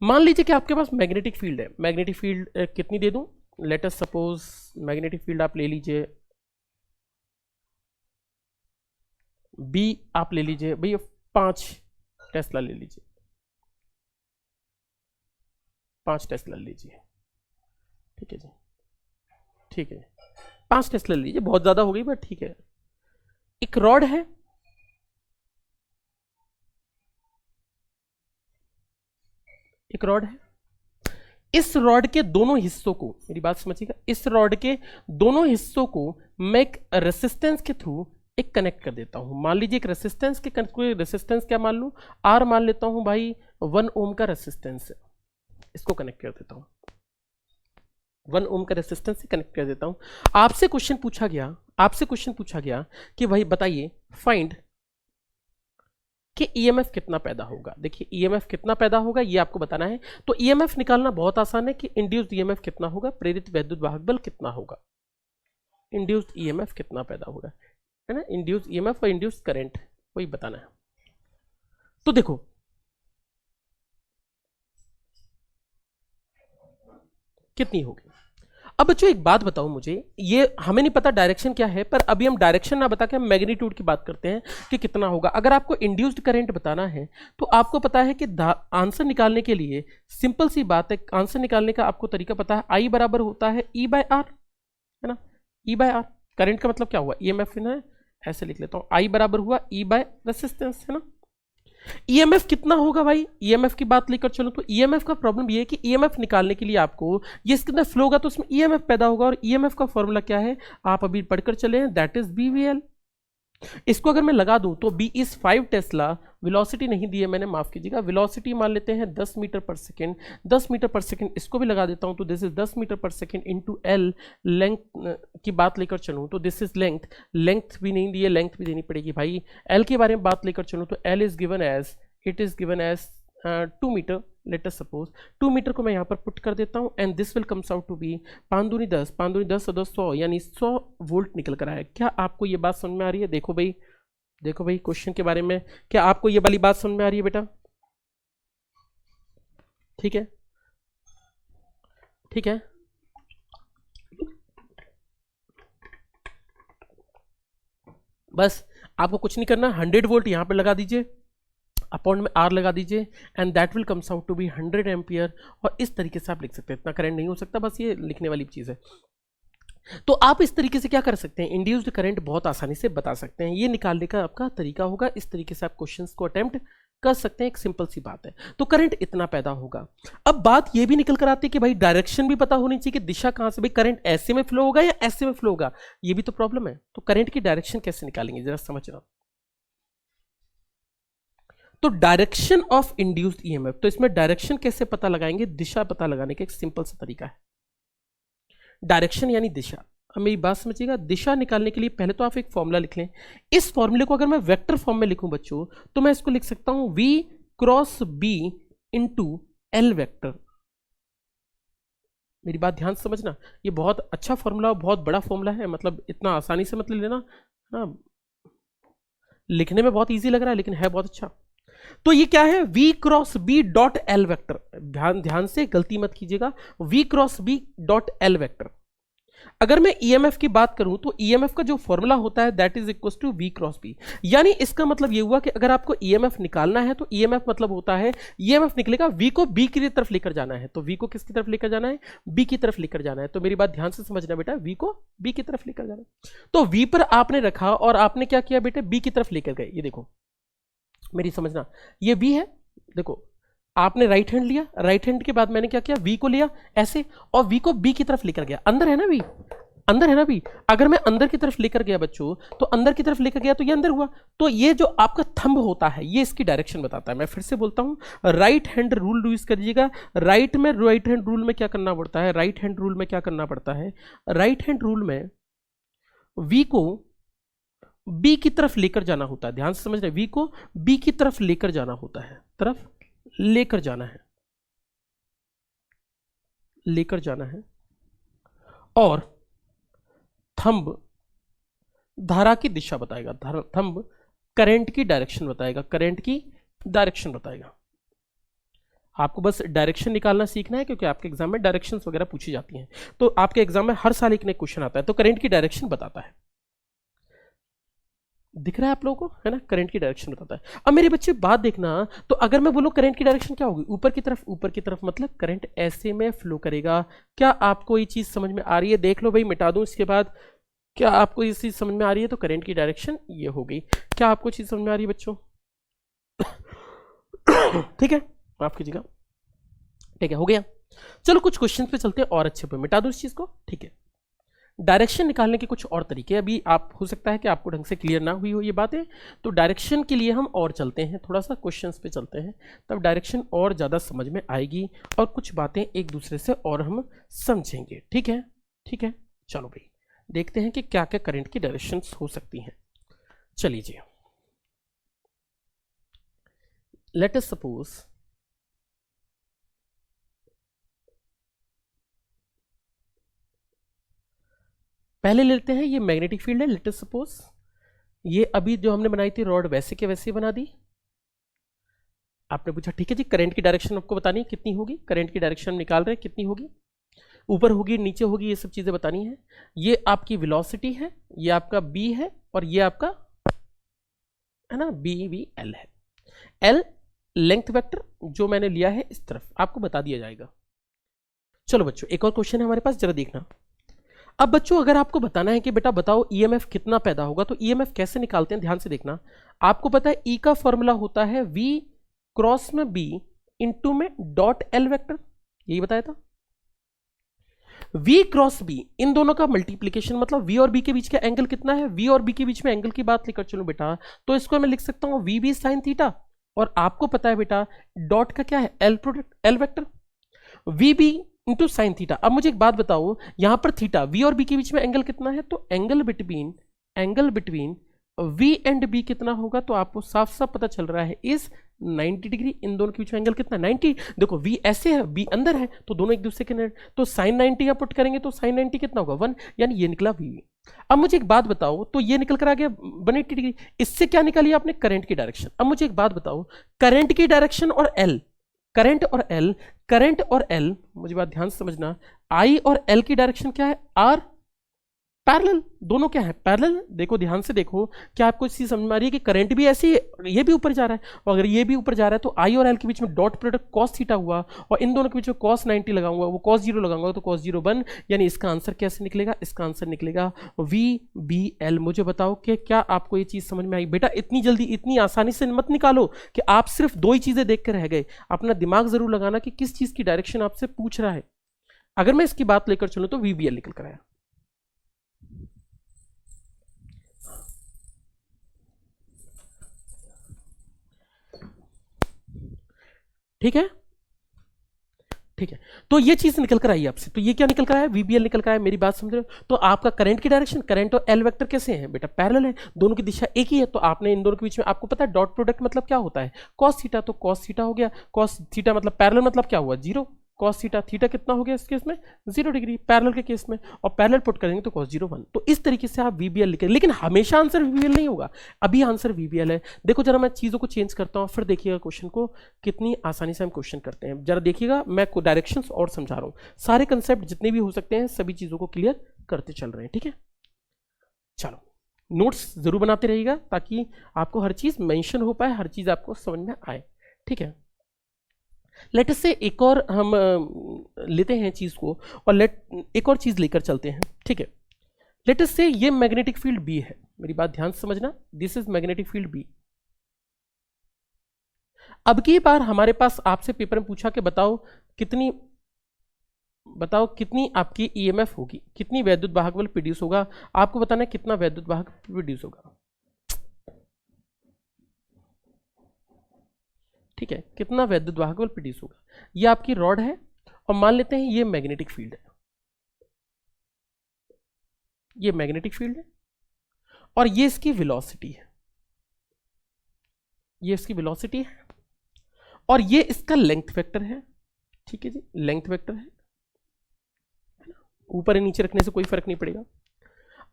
मान लीजिए कि आपके पास मैग्नेटिक फील्ड है, मैग्नेटिक फील्ड कितनी दे दूं? Late us suppose magnetic field आप ले लीजिए बी, आप ले लीजिए भैया 5 टेस्ला ले लीजिए, 5 टेस्ला ले लीजिए, ठीक है जी, ठीक है 5 टेस्ला ले लीजिए, बहुत ज्यादा हो गई बट ठीक है। एक रॉड है, एक रॉड है, इस रॉड के दोनों हिस्सों को, मेरी बात समझिएगा, इस रॉड के दोनों हिस्सों को मैं एक रेसिस्टेंस के थ्रू एक कनेक्ट कर देता हूं। मान लीजिए एक रेसिस्टेंस के, कोई रेसिस्टेंस क्या मान लूं? आर मान लेता हूं भाई, 1 ओम का रेसिस्टेंस है, इसको कनेक्ट कर देता हूं, 1 ओम का रेसिस्टेंस से कनेक्ट कर देता हूं। आपसे क्वेश्चन पूछा गया, आपसे क्वेश्चन पूछा गया कि भाई बताइए फाइंड कि ईएमएफ कितना पैदा होगा। देखिए ईएमएफ कितना पैदा होगा ये आपको बताना है। तो ईएमएफ निकालना बहुत आसान है कि इंड्यूस्ड ईएमएफ कितना होगा, प्रेरित वैद्युत वाहक बल कितना होगा, इंड्यूस्ड ईएमएफ कितना पैदा होगा, है ना, इंड्यूस्ड ईएमएफ और इंड्यूस्ड करंट, वही बताना है। तो देखो कितनी होगी। अब बच्चों एक बात बताओ मुझे, ये हमें नहीं पता डायरेक्शन क्या है, पर अभी हम डायरेक्शन ना बता के हम मैग्नीट्यूड की बात करते हैं कि कितना होगा। अगर आपको इंड्यूस्ड करंट बताना है तो आपको पता है कि आंसर निकालने के लिए सिंपल सी बात है, आंसर निकालने का आपको तरीका पता है, आई बराबर होता है ई बाय आर, है ना, ई बाय आर। करंट का मतलब क्या हुआ? ईएमएफ है, ऐसे लिख लेता हूं, आई बराबर हुआ ई बाय रेसिस्टेंस, है ना। ईएमएफ कितना होगा भाई? ईएमएफ की बात लेकर चलो तो ईएमएफ का प्रॉब्लम ये है कि ईएमएफ निकालने के लिए आपको ये इसके अंदर फ्लो होगा तो उसमें ईएमएफ पैदा होगा, और ईएमएफ का फॉर्मूला क्या है आप अभी पढ़कर चले हैं, दैट इज बीवीएल। इसको अगर मैं लगा दूं तो बी इज 5 टेस्ला, वेलोसिटी नहीं दी है मैंने, माफ कीजिएगा, वेलोसिटी मान लेते हैं 10 मीटर पर सेकेंड, 10 मीटर पर सेकेंड, इसको भी लगा देता हूं तो दिस इज 10 मीटर पर सेकेंड इंटू एल, लेंथ की बात लेकर चलूं तो दिस इज लेंथ, लेंथ भी नहीं दी है, लेंथ भी देनी पड़ेगी भाई। एल के बारे में बात लेकर चलूं तो L is given as, it is given as 2 metre, let us suppose 2 metre को मैं यहाँ पर पुट कर देता हूँ, and this will comes out to be 5 दूनी 10, 5 दूनी 10 10 100, यानी 100 वोल्ट निकल कर आया। क्या आपको ये बात समझ में आ रही है? देखो भाई, देखो भाई क्वेश्चन के बारे में, क्या आपको ये वाली बात समझ में आ रही है बेटा? ठीक है, ठीक है, बस आपको कुछ नहीं करना, 100 वोल्ट यहां पर लगा दीजिए, अपॉन में आर लगा दीजिए, and that will comes out to be 100 ampere, और इस तरीके से आप लिख सकते हैं। इतना करंट नहीं हो सकता, बस ये लिखने वाली चीज है। तो आप इस तरीके से क्या कर सकते हैं, इंड्यूस्ड करंट बहुत आसानी से बता सकते हैं। ये निकालने का आपका तरीका होगा, इस तरीके से आप क्वेश्चंस को अटेम्प्ट कर सकते हैं, एक सिंपल सी बात है। तो करंट इतना पैदा होगा। अब बात ये भी निकल कर आती है कि भाई डायरेक्शन भी पता होनी चाहिए कि दिशा कहां से, भाई करंट ऐसे में फ्लो होगा या ऐसे में फ्लो होगा, ये भी तो प्रॉब्लम है। तो करंट की डायरेक्शन कैसे निकालेंगे जरा समझना। तो डायरेक्शन ऑफ इंड्यूस्ड ईएमएफ, तो इसमें डायरेक्शन कैसे पता लगाएंगे, दिशा पता लगाने का एक सिंपल सा तरीका है। डायरेक्शन यानी दिशा। अब मेरी बात समझिएगा, दिशा निकालने के लिए पहले तो आप एक फॉर्मूला लिख लें। इस फॉर्मूले को अगर मैं वेक्टर फॉर्म में लिखूं बच्चों, तो मैं इसको लिख सकता हूं v cross b into L vector. मेरी बात ध्यान से समझना, ये बहुत अच्छा फॉर्मूला, बहुत बड़ा फॉर्मूला है, मतलब इतना आसानी से मत ले लेना ना, लिखने में बहुत इजी लग रहा है लेकिन है बहुत अच्छा। तो ये क्या है, v cross b dot L vector. ध्यान से गलती मत कीजिएगा, v cross b dot L vector. अगर मैं ईएमएफ की बात करूं तो ईएमएफ का जो फॉर्मूला होता है that is equal to v cross b। यानी इसका मतलब ये हुआ कि अगर आपको ईएमएफ निकालना है तो ईएमएफ मतलब होता है, ईएमएफ निकलेगा v को b की तरफ लेकर जाना है। तो v को किसकी तरफ लेकर जाना है, b की तरफ लेकर जाना है। तो मेरी बात ध्यान से समझना बेटा, v को b की तरफ लेकर जाना है। तो v पर आपने रखा और आपने क्या किया बेटे, b की तरफ लेकर गए। ये देखो मेरी समझना, ये v है, देखो आपने राइट हैंड लिया, राइट हैंड के बाद मैंने क्या किया, v को लिया ऐसे और v को b की तरफ लेकर गया। अंदर है ना v, अंदर है ना v। अगर मैं अंदर की तरफ लेकर गया बच्चों, तो अंदर की तरफ लेकर गया तो ये अंदर हुआ। तो ये जो आपका थंब होता है ये इसकी डायरेक्शन बताता है। मैं फिर से बोलता हूं, राइट हैंड रूल यूज करिएगा। राइट हैंड रूल में क्या करना पड़ता है, राइट हैंड रूल में क्या करना पड़ता है, राइट हैंड रूल में v को b की तरफ लेकर जाना होता है। ध्यान से समझ रहे, v को b की तरफ लेकर जाना होता है, तरफ लेकर जाना है, लेकर जाना है। और थंब धारा की दिशा बताएगा, थंब करंट की डायरेक्शन बताएगा, करंट की डायरेक्शन बताएगा। आपको बस डायरेक्शन निकालना सीखना है क्योंकि आपके एग्जाम में डायरेक्शंस वगैरह पूछी जाती हैं। तो आपके एग्जाम में हर साल एक नया क्वेश्चन आता है, तो करंट की डायरेक्शन बताता है। दिख रहा है आप लोगों को, है ना, करंट की डायरेक्शन बताता है। अब मेरे बच्चे बात देखना, तो अगर मैं बोलूं करंट की डायरेक्शन क्या होगी, ऊपर की तरफ, ऊपर की तरफ मतलब करंट ऐसे में फ्लो करेगा। क्या आपको ये चीज समझ में आ रही है, देख लो भाई, मिटा दूं इसके बाद। क्या आपको ये चीज समझ में आ रही है, तो करंट की डायरेक्शन ये हो गई। क्या आपको चीज समझ में आ रही है बच्चों? ठीक है, माफ कीजिएगा, ठीक है, हो गया। चलो कुछ क्वेश्चन पे चलते हैं और अच्छे पे, मिटा दूं इस चीज को, ठीक है। डायरेक्शन निकालने के कुछ और तरीके, अभी आप हो सकता है कि आपको ढंग से क्लियर ना हुई हो ये बातें, तो डायरेक्शन के लिए हम और चलते हैं, थोड़ा सा क्वेश्चंस पे चलते हैं, तब डायरेक्शन और ज़्यादा समझ में आएगी और कुछ बातें एक दूसरे से और हम समझेंगे। ठीक है, ठीक है, चलो भाई देखते हैं कि क्या क्या करंट की डायरेक्शंस हो सकती हैं। चलिए जी, लेट अस सपोज पहले लेते हैं, ये मैग्नेटिक फील्ड है, लेट अस सपोज ये अभी जो हमने बनाई थी रॉड वैसे के वैसे बना दी। आपने पूछा ठीक है जी, करंट की डायरेक्शन आपको बतानी है कितनी होगी, करंट की डायरेक्शन निकाल रहे हैं कितनी होगी, ऊपर होगी नीचे होगी, ये सब चीजें बतानी है। ये आपकी वेलोसिटी है, ये आपका b है और ये आपका है ना BVL है। L लेंथ वेक्टर जो मैंने लिया है इस तरफ आपको बता दिया जाएगा। चलो बच्चों एक और क्वेश्चन है हमारे पास, जरा देखना। अब बच्चों अगर आपको बताना है कि बेटा बताओ ईएमएफ कितना पैदा होगा, तो ईएमएफ कैसे निकालते हैं, ध्यान से देखना। आपको पता है ई का फॉर्मूला होता है v क्रॉस में b इंटू में डॉट एल वेक्टर, यही बताया था। v क्रॉस b इन दोनों का मल्टीप्लीकेशन, मतलब v और b के बीच का एंगल कितना है, v और b के बीच में एंगल की बात लेकर चलो बेटा, तो इसको मैं लिख सकता हूं v b साइन थीटा। और आपको पता है बेटा डॉट का क्या है, L product, L vector, V B into sine theta. अब मुझे एक बात बताओ, यहां पर थीटा v और b के बीच में एंगल कितना है, तो angle between v and b कितना होगा, तो आपको साफ साफ पता चल रहा है इस 90 डिग्री। इन दोनों के बीच में एंगल कितना है 90। देखो v ऐसे है, b अंदर है, तो दोनों एक दूसरे के, तो साइन 90 यहां पुट करेंगे तो साइन 90 कितना होगा 1, यानी ये निकला v। अब मुझे एक बात बताओ, तो ये निकल कर आ गया 180 डिग्री। इससे क्या निकाली आपने, करंट की डायरेक्शन। अब मुझे एक बात बताओ, करंट की डायरेक्शन और l, करंट और L, मुझे बात ध्यान से समझना, I और L की डायरेक्शन क्या है, R, पैरेलल, दोनों क्या है, पैरेलल। देखो ध्यान से देखो, क्या आपको इस चीज समझ में आ रही है कि करंट भी ऐसे ही, ये भी ऊपर जा रहा है, और अगर ये भी ऊपर जा रहा है तो आई और एल के बीच में डॉट प्रोडक्ट cos थीटा हुआ, और इन दोनों के बीच में cos 90 लगाऊंगा, वो cos 0 लगाऊंगा तो cos 0 1, यानी इसका आंसर कैसे निकलेगा, इसका आंसर निकलेगा वी बी एल। मुझे बताओ कि क्या आपको ये चीज समझ में आई? बेटा इतनी जल्दी इतनी आसानी से मत निकालो कि आप सिर्फ दो ही चीजें देख कर रह गए, अपना दिमाग जरूर लगाना कि किस चीज की डायरेक्शन आपसे पूछ रहा है। अगर मैं इसकी बात लेकर चलूं तो वी बी एल निकल कर आया। ठीक है, ठीक है, तो ये चीज निकल कर आई आपसे, तो ये क्या निकल कर आया, वीबीएल निकल कर आया। मेरी बात समझ रहे हो? तो आपका करंट की डायरेक्शन, करंट और एल वेक्टर कैसे हैं बेटा, पैरेलल है, दोनों की दिशा एक ही है, तो आपने इन दोनों के बीच में, आपको पता है डॉट प्रोडक्ट मतलब क्या होता है, कॉस थीटा, तो कॉस थीटा हो गया, कॉस थीटा मतलब पैरेलल मतलब क्या हुआ, जीरो, कॉस थीटा, थीटा कितना हो गया इस केस में 0 डिग्री, पैरेलल के केस में, और पैरेलल पुट करेंगे तो कॉस 0 1। तो इस तरीके से आप वीबीएल लिखें, लेकिन हमेशा आंसर वीबीएल नहीं होगा, अभी आंसर वीबीएल है। देखो जरा मैं चीजों को चेंज करता हूं, फिर देखिएगा क्वेश्चन को कितनी आसानी से हम क्वेश्चन करते हैं। जरा देखिएगा, मैं डायरेक्शंस और समझा रहा हूं, सारे कंसेप्ट जितने भी हो सकते हैं सभी चीजों को क्लियर करते चल रहे हैं, ठीक है। चलो नोट्स जरूर बनाते रहिएगा ताकि आपको हर चीज मेंशन हो पाए, हर चीज आपको समझ में आए, ठीक है। लेट से एक और हम लेते हैं चीज को, और एक और चीज लेकर चलते हैं, ठीक है। लेट से ये मैग्नेटिक फील्ड बी है, मेरी बात ध्यान से समझना, this is magnetic field B. अब की बार हमारे पास आपसे पेपर में पूछा कि बताओ कितनी आपकी ईएमएफ होगी, कितनी वैद्युत वाहक बल प्रोड्यूस होगा, आपको बताना है कितना वैद्युत वाहक प्रोड्यूस होगा, ठीक है, कितना वैद्युत वाहक बल प्रोड्यूस होगा। ये आपकी रॉड है, और मान लेते हैं ये मैग्नेटिक फील्ड है, ये मैग्नेटिक फील्ड है, और ये इसकी वेलोसिटी है, ये इसकी वेलोसिटी है, और ये इसका लेंथ वेक्टर है, ठीक है जी, लेंथ वेक्टर है, ऊपर या नीचे रखने से कोई फर्क नहीं पड़ेगा।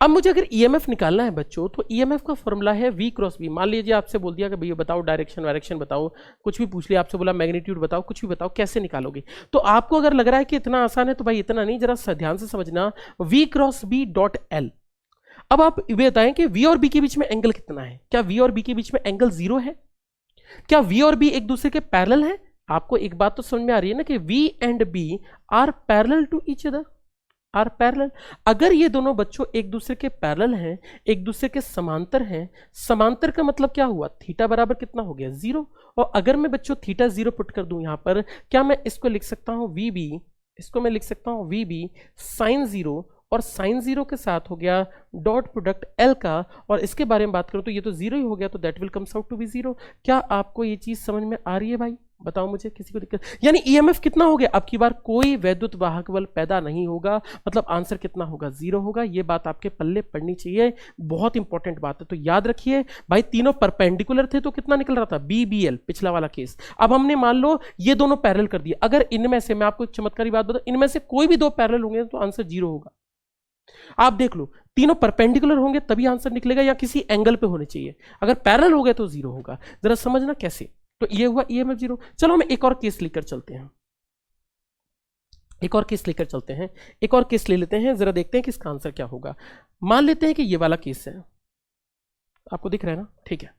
अब मुझे अगर ईएमएफ निकालना है बच्चों, तो ईएमएफ का फॉर्मूला है V क्रॉस V। मान लीजिए आपसे बोल दिया कि भैया बताओ डायरेक्शन बताओ, कुछ भी पूछ लिया, आपसे बोला मैग्नीट्यूड बताओ, कुछ भी बताओ, कैसे निकालोगे। तो आपको अगर लग रहा है कि इतना आसान है, तो भाई इतना नहीं, जरा ध्यान से समझना, V cross B dot L। अब आप ये बताएं कि V और B के बीच में एंगल कितना है, क्या V और B के बीच में एंगल 0 है, क्या V और B एक दूसरे के पैरेलल है। आपको एक बात तो समझ में आ रही है ना कि V and B are parallel to each other, are parallel. अगर ये दोनों बच्चों एक दूसरे के पैरेलल हैं, एक दूसरे के समांतर हैं, समांतर का मतलब क्या हुआ, थीटा बराबर कितना हो गया 0। और अगर मैं बच्चों थीटा 0 पुट कर दूं यहां पर, क्या मैं इसको लिख सकता हूं VB, इसको मैं लिख सकता हूं VB साइन 0, और साइन 0 के साथ हो गया डॉट प्रोडक्ट L का, और इसके बारे में बात करूं तो ये तो 0 ही हो गया, तो that will comes out to be 0। क्या आपको ये चीज समझ में आ रही है भाई, बताओ मुझे, किसी को दिक्कत? यानी ईएमएफ कितना हो गया, अब की बार कोई वैद्युत वाहक बल पैदा नहीं होगा, मतलब आंसर कितना होगा 0 होगा। ये बात आपके पल्ले पड़नी चाहिए, बहुत इंपॉर्टेंट बात है, तो याद रखिए भाई। तीनों परपेंडिकुलर थे तो कितना निकल रहा था, BBL, पिछला वाला केस। अब हमने मान लो ये दोनों पैरेलल कर दिए, अगर इनमें से, मैं आपको एक चमत्कारी बात बताऊं, इनमें से कोई भी दो पैरेलल होंगे तो आंसर 0 होगा। आप देख लो, तीनों परपेंडिकुलर होंगे तभी आंसर निकलेगा, या किसी एंगल पे होने चाहिए, अगर पैरेलल हो गए तो 0 होगा। जरा समझना कैसे। तो ये हुआ ईएमएफ 0। चलो हम एक और केस लेकर चलते हैं, एक और केस लेकर चलते हैं, एक और केस ले लेते हैं, जरा देखते हैं कि इसका आंसर क्या होगा। मान लेते हैं कि ये वाला केस है, आपको दिख रहा है ना, ठीक है।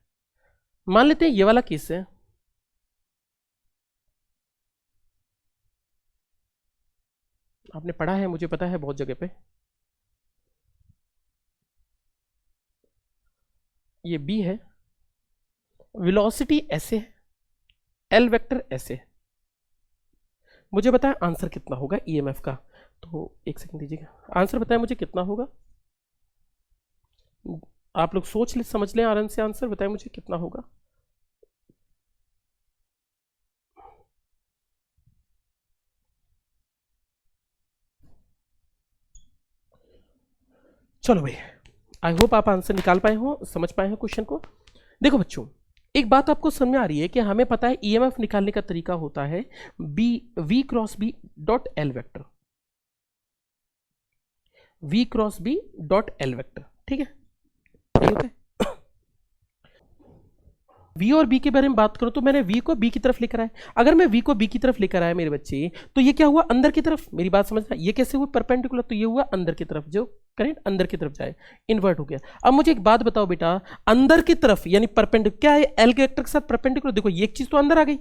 मान लेते हैं ये वाला केस है, आपने पढ़ा है, मुझे पता है बहुत जगह पे। ये B है, वेलोसिटी ऐसे है, L वेक्टर ऐसे है, मुझे बताएं आंसर कितना होगा ईएमएफ का। तो एक सेकंड दीजिएगा, आंसर बताएं मुझे कितना होगा, आप लोग सोच ले, समझ लें आराम से, आंसर बताएं मुझे कितना होगा। चलो भाई, आई होप आप आंसर निकाल पाए हो, समझ पाए हो क्वेश्चन को। देखो बच्चों, एक बात आपको समझ में आ रही है कि हमें पता है ईएमएफ निकालने का तरीका होता है V cross B dot L vector, V cross B dot L vector, ठीक है, यही होता है। V और B के बारे में बात करूं तो मैंने V को B की तरफ लेकर आया। अगर मैं V को B की तरफ लेकर आया मेरे बच्चे, तो ये क्या हुआ अंदर की तरफ, मेरी बात समझना, ये कैसे हुआ परपेंडिकुलर, तो ये हुआ अंदर की तरफ, जो करेंट अंदर की तरफ जाए, इन्वर्ट हो गया। अब मुझे एक बात बताओ बेटा, अंदर की तरफ यानी परपेंडिकुलर क्या है, L के वेक्टर के साथ परपेंडिकुलर, देखो ये एक चीज तो अंदर आ गई,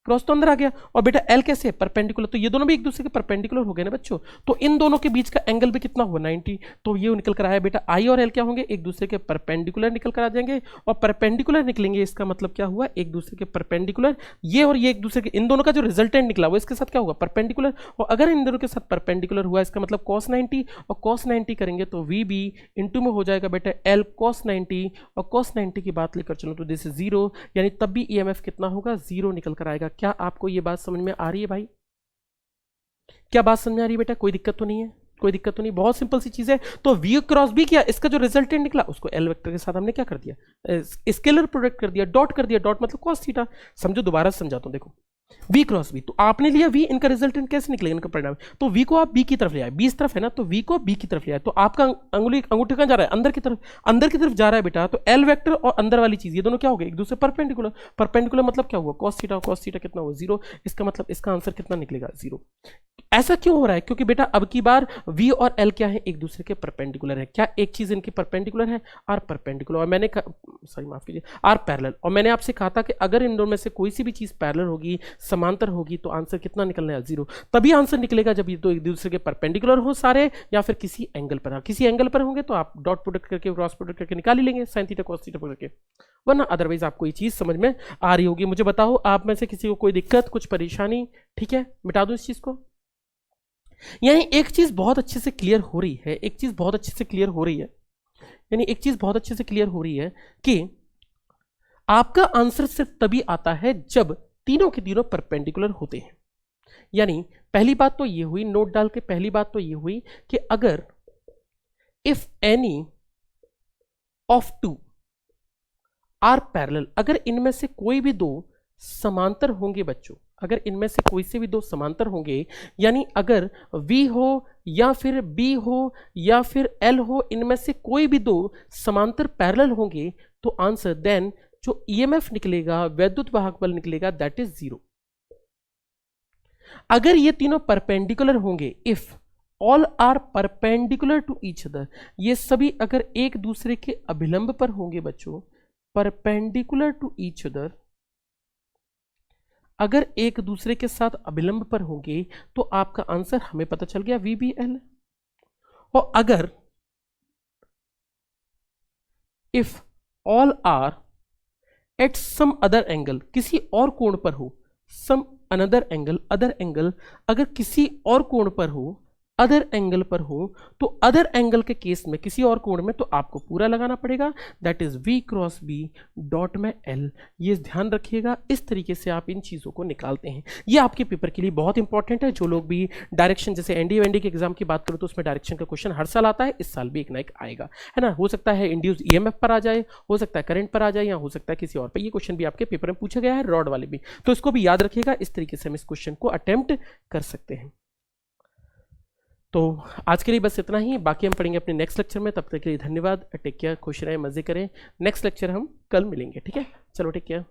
क्रॉस तो अंदर आ गया, और बेटा L कैसे है परपेंडिकुलर, तो ये दोनों भी एक दूसरे के परपेंडिकुलर हो गए ना बच्चों, तो इन दोनों के बीच का एंगल भी कितना हुआ 90, तो ये निकल कर आया बेटा I और L क्या होंगे, एक दूसरे के परपेंडिकुलर निकल कर आ जाएंगे, और परपेंडिकुलर निकलेंगे, इसका मतलब क्या हुआ, एक दूसरे के परपेंडिकुलर, ये और ये एक दूसरे के, इन दोनों का जो रिजल्टेंट निकला वो इसके साथ क्या होगा परपेंडिकुलर, और अगर इन दोनों के साथ परपेंडिकुलर हुआ इसका मतलब cos 90, और cos 90 करेंगे तो VB इंटू में हो जाएगा बेटा L cos 90, और cos 90 की बात लेकर चलो तो दिस इज 0, यानी तब भी EMF कितना होगा 0 निकल कर आएगा। क्या आपको ये बात समझ में आ रही है भाई, क्या बात समझ में आ रही है बेटा, कोई दिक्कत तो नहीं है, कोई दिक्कत तो नहीं, बहुत सिंपल सी चीज है। तो V क्रॉस B किया, इसका जो रिजल्टेंट निकला उसको L वेक्टर के साथ हमने क्या कर दिया, स्केलर प्रोडक्ट कर दिया, डॉट कर दिया, डॉट मतलब cos थीटा। समझो दोबारा समझाता हूं, देखो V क्रॉस B, तो आपने लिया V, इनका रिजल्टेंट कैसे निकलेगा, इनका परिणाम, तो V को आप B की तरफ ले आए, B इस तरफ है ना, तो V को B की तरफ ले आए, तो आपका अंगूठे कहां जा रहा है, अंदर की तरफ, अंदर की तरफ जा रहा है बेटा, तो L वेक्टर और अंदर वाली चीज ये दोनों क्या हो गए एक दूसरे परपेंडिकुलर, परपेंडिकुलर मतलब क्या हुआ cos थीटा, cos थीटा कितना हुआ 0, इसका मतलब इसका आंसर कितना निकलेगा 0। ऐसा क्यों हो रहा है, क्योंकि बेटा अब की बार V और L क्या है एक दूसरे के परपेंडिकुलर है, क्या एक चीज इनकी परपेंडिकुलर है, आर परपेंडिकुलर, और मैंने सॉरी माफ कीजिए आर पैरेलल, और मैंने आपसे कहा था कि अगर इन दोनों में से कोई सी भी चीज पैरेलल होगी, समांतर होगी, तो आंसर कितना निकलना है 0, तभी आंसर निकलेगा जब ये तो एक दूसरे के परपेंडिकुलर हो सारे, या फिर किसी एंगल पर, किसी एंगल पर होंगे तो आप डॉट प्रोडक्ट करके क्रॉस प्रोडक्ट करके निकाल ही लेंगे साइन थीटा cos थीटा करके, वरना अदरवाइज आपको ये चीज समझ में आ रही होगी। मुझे बताओ आप में से किसी को कोई दिक्कत, कुछ परेशानी, ठीक है मिटा दो इस चीज को। यानी एक चीज बहुत अच्छे से क्लियर हो रही है, एक चीज बहुत अच्छे से क्लियर हो रही है, यानी एक चीज बहुत अच्छे से क्लियर हो रही है कि आपका आंसर सिर्फ तभी आता है जब तीनों के तीनों परपेंडिकुलर होते हैं। यानी पहली बात तो ये हुई, नोट डाल के पहली बात तो ये हुई कि अगर if any of two are parallel, अगर इनमें से कोई भी दो समांतर होंगे बच्चों, अगर इनमें से कोई से भी दो समांतर होंगे, यानी अगर V हो या फिर B हो या फिर L हो, इनमें से कोई भी दो समांतर पैरेलल होंगे, तो आंसर देन जो EMF निकलेगा, वैद्युत वाहक बल निकलेगा, दैट इज 0। अगर ये तीनों परपेंडिकुलर होंगे, if all are perpendicular to each other, ये सभी अगर एक दूसरे के अभिलंब पर होंगे बच्चों, परपेंडिकुलर टू ईच अदर, अगर एक दूसरे के साथ अभिलंब पर होंगे, तो आपका आंसर हमें पता चल गया VBL। और अगर if all are at some other angle, किसी और कोण पर हो, some another angle, other angle, अगर किसी और कोण पर हो, अदर एंगल पर हो, तो अदर एंगल के केस में किसी और कोण में, तो आपको पूरा लगाना पड़ेगा, that is V cross B dot में L। ये ध्यान रखिएगा, इस तरीके से आप इन चीज़ों को निकालते हैं। ये आपके पेपर के लिए बहुत इंपॉर्टेंट है। जो लोग भी डायरेक्शन, जैसे एनडीए के एग्जाम की बात करो तो उसमें डायरेक्शन का क्वेश्चन हर साल आता है, इस साल भी एक ना एक आएगा, है ना। हो सकता है इंड्यूस EMF पर आ जाए, हो सकता है करंट पर आ जाए, या हो सकता है किसी और पर। ये क्वेश्चन भी आपके पेपर में पूछा गया है, रॉड वाले भी, तो इसको भी याद रखिएगा। इस तरीके से हम इस क्वेश्चन को अटेम्प्ट कर सकते हैं। तो आज के लिए बस इतना ही, बाकी हम पढ़ेंगे अपने नेक्स्ट लेक्चर में। तब तक के लिए धन्यवाद, टेक केयर, खुश रहें, मजे करें। नेक्स्ट लेक्चर हम कल मिलेंगे, ठीक है। चलो टेक केयर।